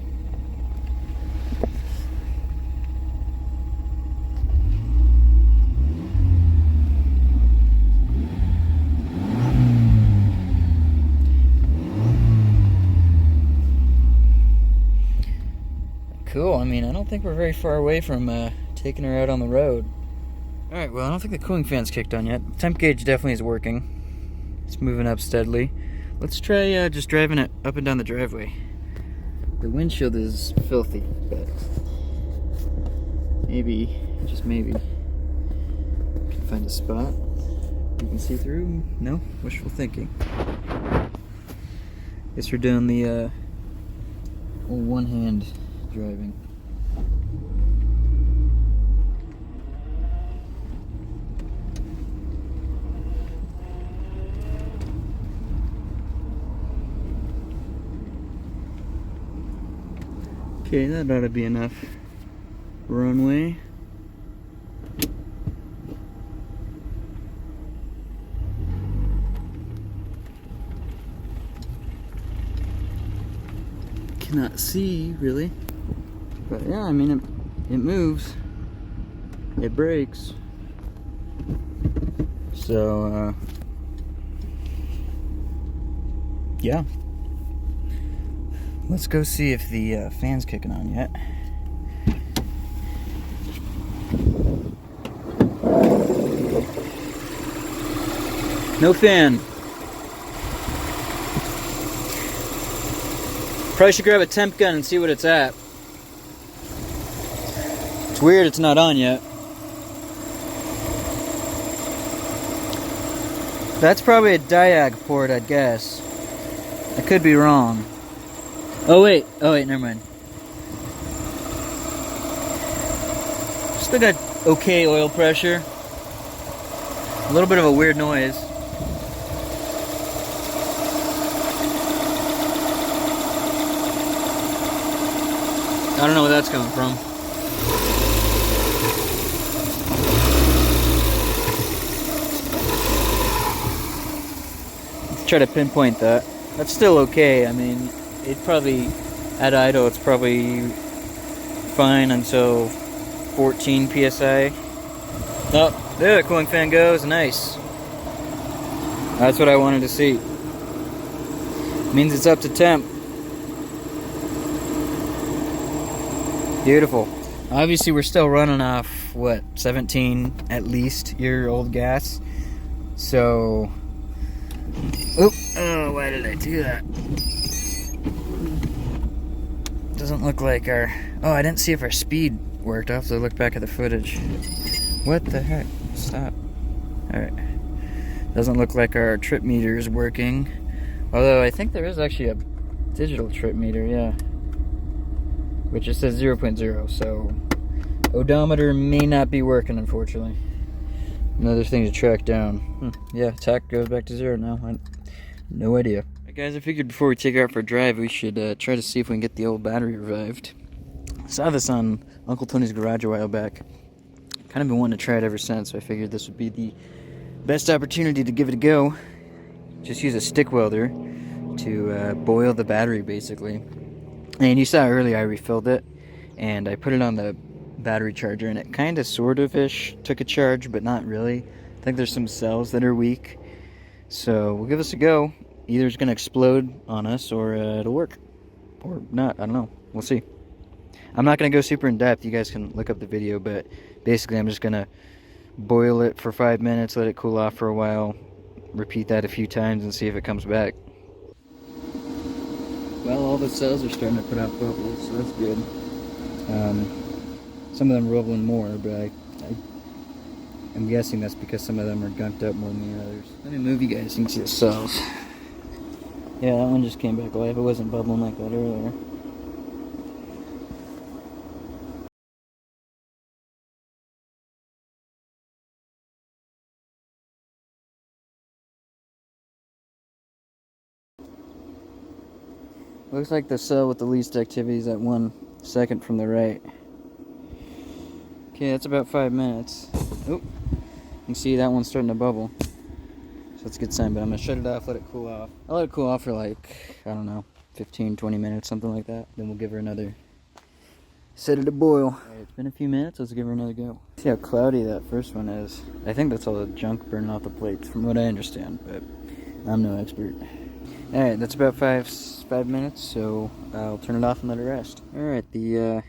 Cool. I mean, I don't think we're very far away from taking her out on the road. Alright, well, I don't think the cooling fan's kicked on yet. The temp gauge definitely is working. It's moving up steadily. Let's try just driving it up and down the driveway. The windshield is filthy, but maybe, just maybe, can find a spot you can see through. No? Wishful thinking. Guess we're doing the old one-hand driving. Okay, that ought to be enough runway. Cannot see really, but yeah, I mean it moves, it brakes, so yeah, let's go see if the fan's kicking on yet. No fan. Probably should grab a temp gun and see what it's at. It's weird it's not on yet. That's probably a diag port, I'd guess. I could be wrong. Oh wait, never mind. Still got okay oil pressure. A little bit of a weird noise. I don't know where that's coming from. Let's try to pinpoint that. That's still okay. I mean, it probably, at idle, it's probably fine until 14 psi. Oh, there the cooling fan goes. Nice. That's what I wanted to see. Means it's up to temp. Beautiful. Obviously we're still running off, what, 17 at least year-old gas. So, oh, why did I do that? Doesn't look like our, oh, I didn't see if our speed worked. I'll have to look back at the footage. What the heck? Stop. Alright. Doesn't look like our trip meter is working. Although I think there is actually a digital trip meter, yeah. Which it says 0.0, so odometer may not be working, unfortunately. Another thing to track down. Yeah, tach goes back to 0 now. No idea. Right, guys, I figured before we take her out for a drive, we should try to see if we can get the old battery revived. I saw this on Uncle Tony's garage a while back. Kind of been wanting to try it ever since, so I figured this would be the best opportunity to give it a go. Just use a stick welder to boil the battery, basically. And you saw earlier I refilled it, and I put it on the battery charger, and it kind of sort of-ish took a charge, but not really. I think there's some cells that are weak. So we'll give this a go. Either it's going to explode on us, or it'll work. Or not, I don't know. We'll see. I'm not going to go super in depth. You guys can look up the video, but basically I'm just going to boil it for 5 minutes, let it cool off for a while, repeat that a few times, and see if it comes back. Well, all the cells are starting to put out bubbles, so that's good. Some of them are bubbling more, but I'm guessing that's because some of them are gunked up more than the others. Let me move you guys so you can see the cells. Yeah, that one just came back alive. It wasn't bubbling like that earlier. Looks like the cell with the least activity is at 1 second from the right. Okay, that's about 5 minutes. Oh, you can see that one's starting to bubble. So that's a good sign, but I'm going to shut it off, let it cool off. I'll let it cool off for like, I don't know, 15, 20 minutes, something like that. Then we'll give her another, set it to boil. Alright, it's been a few minutes, let's give her another go. See how cloudy that first one is. I think that's all the junk burning off the plates, from what I understand, but I'm no expert. Alright, that's about 5 minutes, so I'll turn it off and let it rest. Alright, the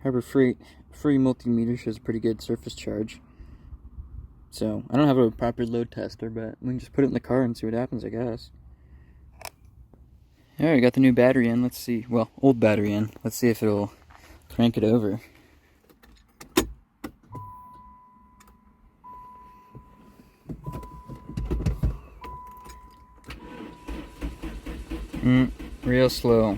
Harbor Freight free multimeter shows pretty good surface charge. So I don't have a proper load tester, but we can just put it in the car and see what happens, I guess. Alright, got the new battery in. Let's see. Well, old battery in. Let's see if it'll crank it over. Real slow.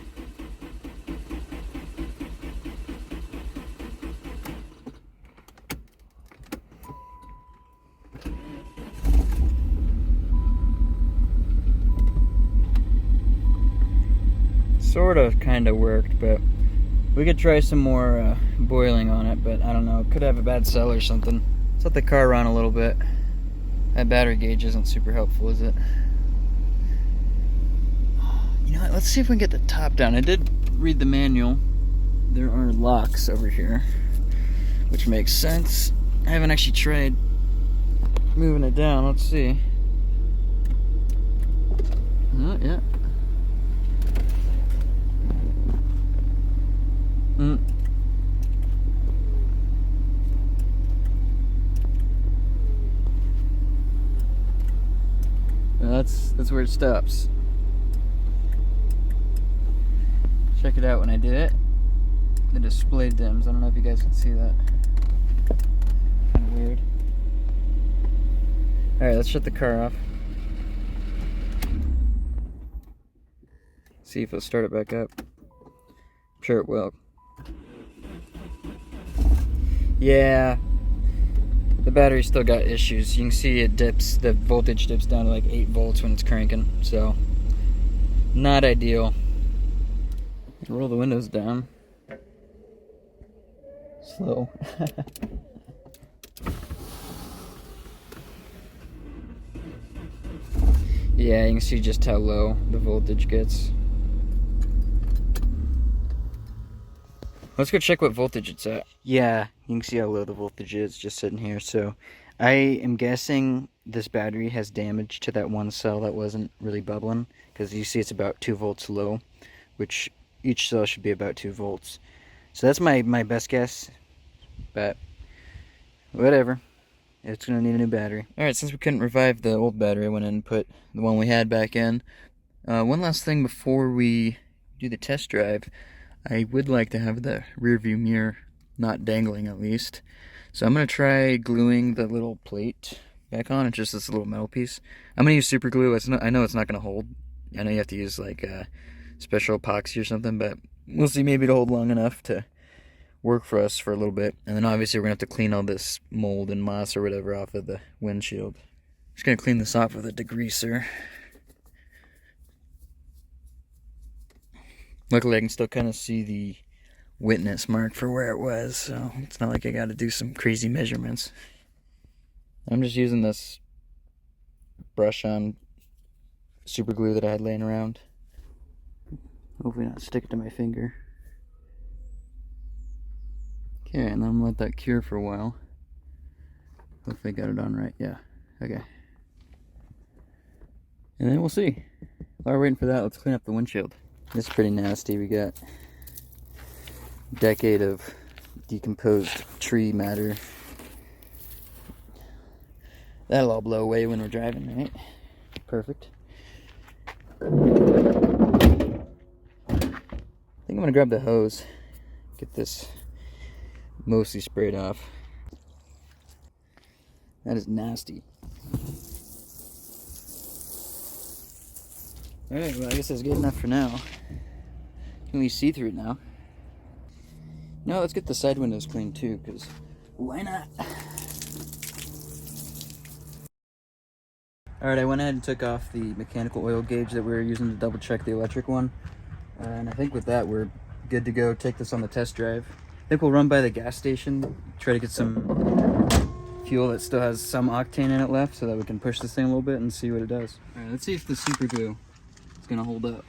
Sort of, kind of worked, but we could try some more boiling on it, but I don't know. It could have a bad cell or something. Let's let the car run a little bit. That battery gauge isn't super helpful, is it? You know what? Let's see if we can get the top down. I did read the manual. There are locks over here, which makes sense. I haven't actually tried moving it down. Let's see. Oh, yeah. That's where it stops. Check it out when I did it. The display dims. I don't know if you guys can see that. Kind of weird. Alright, let's shut the car off. See if it'll start it back up. I'm sure it will. Yeah, the battery still got issues. You can see it dips, the voltage dips down to like 8 volts when it's cranking, so not ideal. Roll the windows down. Slow. Yeah, you can see just how low the voltage gets. Let's go check what voltage it's at. Yeah, you can see how low the voltage is just sitting here. So I am guessing this battery has damage to that one cell that wasn't really bubbling, because you see it's about 2 volts low, which each cell should be about 2 volts. So that's my best guess, but whatever. It's going to need a new battery. Alright, since we couldn't revive the old battery, I went in and put the one we had back in. One last thing before we do the test drive. I would like to have the rear view mirror not dangling, at least. So I'm going to try gluing the little plate back on. It's just this little metal piece. I'm going to use super glue. I know it's not going to hold. I know you have to use like special epoxy or something, but we'll see. Maybe it'll hold long enough to work for us for a little bit. And then obviously we're going to have to clean all this mold and moss or whatever off of the windshield. Just going to clean this off with a degreaser. Luckily I can still kind of see the witness mark for where it was, so it's not like I got to do some crazy measurements. I'm just using this brush on super glue that I had laying around. Hopefully not stick it to my finger. Okay, and then I'm gonna let that cure for a while. Hopefully I got it on right. Yeah, okay. And then we'll see. While we're waiting for that, let's clean up the windshield. This is pretty nasty. We got a decade of decomposed tree matter. That'll all blow away when we're driving, right? Perfect. I think I'm gonna grab the hose, get this mostly sprayed off. That is nasty. Alright, well I guess that's good enough for now. Can we see through it now? No, let's get the side windows cleaned too, because why not? Alright, I went ahead and took off the mechanical oil gauge that we were using to double check the electric one. And I think with that we're good to go. Take this on the test drive. I think we'll run by the gas station, try to get some fuel that still has some octane in it left so that we can push this thing a little bit and see what it does. Alright, let's see if the super glue is going to hold up.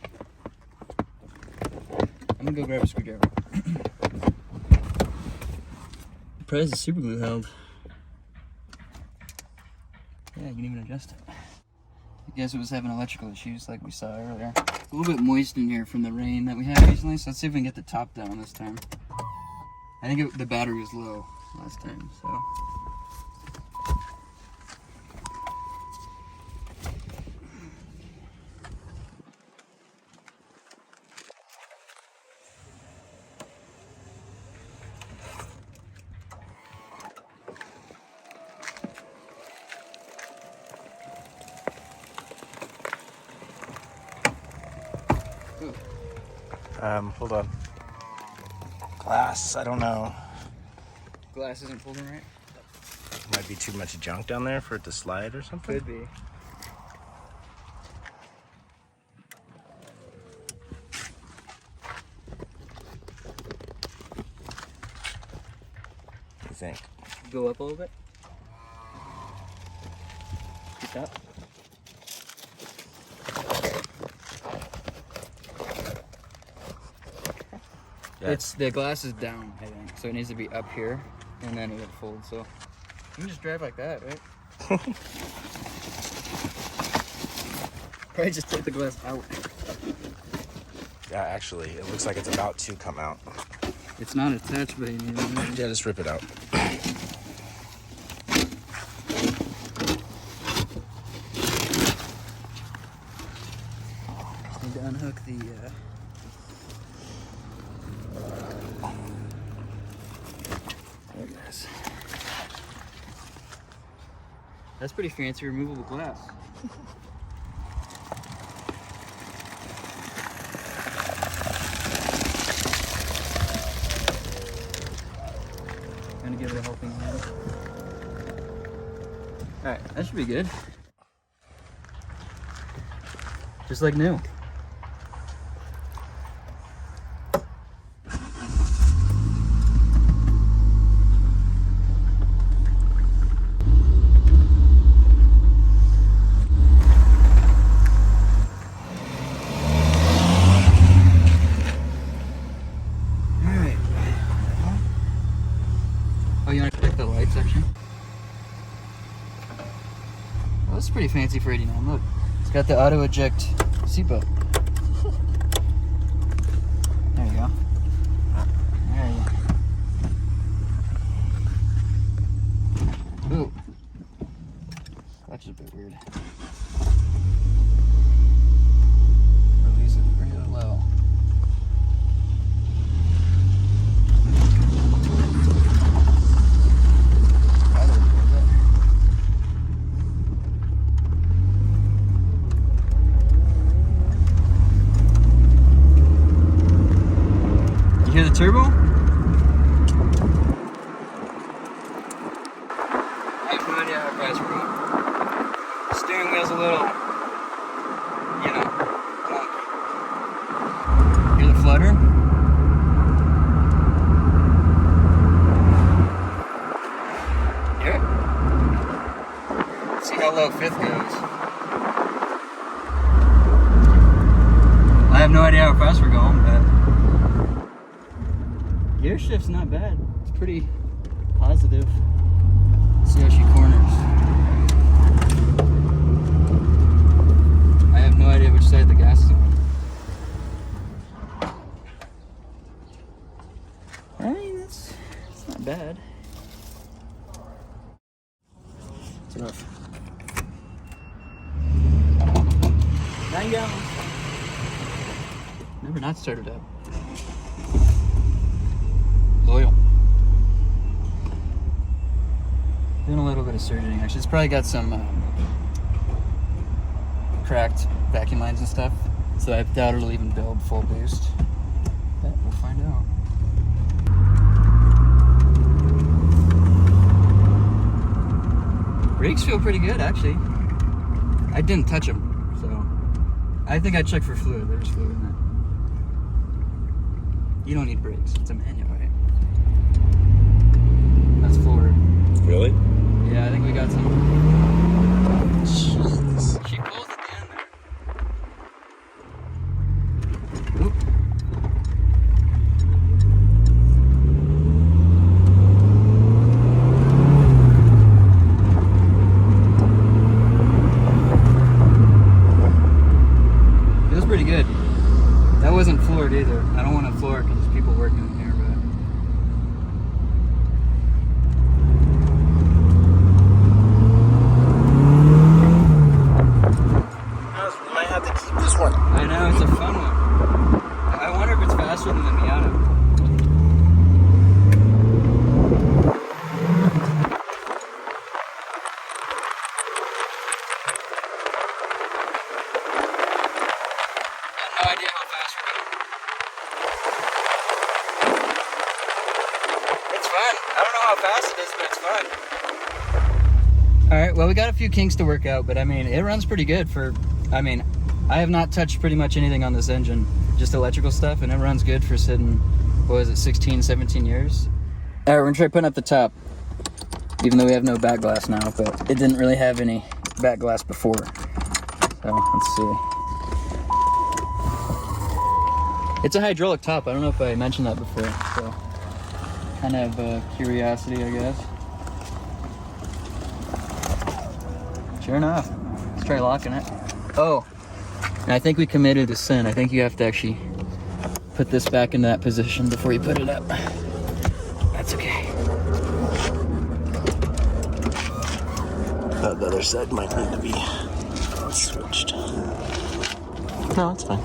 I'm going to go grab a screwdriver. Surprised the super glue held. Yeah, you can even adjust it. I guess it was having electrical issues like we saw earlier. It's a little bit moist in here from the rain that we had recently, so let's see if we can get the top down this time. I think the battery was low last time, so. Hold on. Glass, I don't know. Glass isn't pulling right? Might be too much junk down there for it to slide or something. Could be. What do you think? Go up a little bit. Keep up. It's the glass is down, I think, so it needs to be up here, and then it would fold. So you can just drive like that, right? Probably just take the glass out. Yeah, actually, it looks like it's about to come out. It's not attached by anything. Yeah, just rip it out. Need to unhook the. There it is. That's pretty fancy removable glass. Gonna give it a helping hand. Alright, that should be good. Just like new. Well, that's pretty fancy for 89. Look, it's got the auto eject seatbelt. There you go. There you go. Ooh, that's a bit weird. Release it really low. You hear the turbo? I have no idea how fast we're going. Steering wheel's a little, you know, wonky. Hear the flutter? Hear it? See how low fifth goes. I have no idea how fast we're going, but gear shift's not bad. It's pretty positive. Let's see how she corners. I have no idea which side the gas is on. I mean, it's not bad. It's rough. 9 gallons. Never not started up. Loyal. Doing a little bit of surging actually. It's probably got some cracked vacuum lines and stuff, so I doubt it'll even build full boost. But we'll find out. Brakes feel pretty good actually. I didn't touch them, so I think I checked for fluid. There's fluid in that. You don't need brakes. It's a manual, right? That's forward. Really? Yeah, I think we got some. Jeez. She pulls at the end there. Oop. Feels pretty good. That wasn't floored either. I don't want to floor it because there's people working in here, but. We might have to keep this one. I know, it's a fun one. I wonder if it's faster than the Miata. I have no idea how fast we're going. fast it is, but it's fun. Alright, well, we got a few kinks to work out, but I mean, it runs pretty good for, I mean, I have not touched pretty much anything on this engine, just electrical stuff, and it runs good for sitting, what is it, 16, 17 years? Alright, we're gonna try putting up the top, even though we have no back glass now, but it didn't really have any back glass before. So, let's see. It's a hydraulic top, I don't know if I mentioned that before, so kind of curiosity, I guess. Sure enough. Let's try locking it. Oh, and I think we committed a sin. I think you have to actually put this back into that position before you put it up. That's okay. The other side might need to be switched. No, it's fine.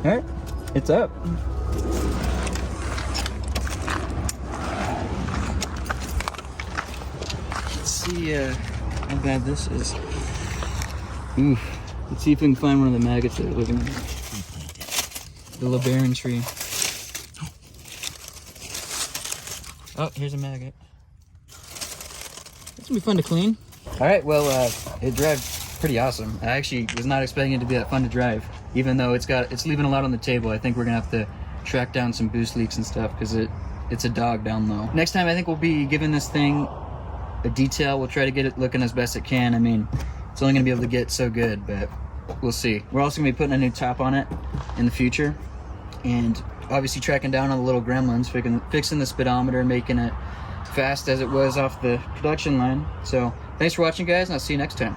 All right, it's up. Let's see how bad this is. Oof. Let's see if we can find one of the maggots that are looking at it. The Lebaron tree. Oh, here's a maggot. It's gonna be fun to clean. All right, well, it drives pretty awesome. I actually was not expecting it to be that fun to drive, even though it's leaving a lot on the table. I think we're gonna have to track down some boost leaks and stuff because it's a dog down low. Next time, I think we'll be giving this thing a detail. We'll try to get it looking as best it can. I mean, it's only gonna be able to get so good, but we'll see. We're also gonna be putting a new top on it in the future, and obviously tracking down all the little gremlins, fixing the speedometer, making it fast as it was off the production line. So thanks for watching, guys, and I'll see you next time.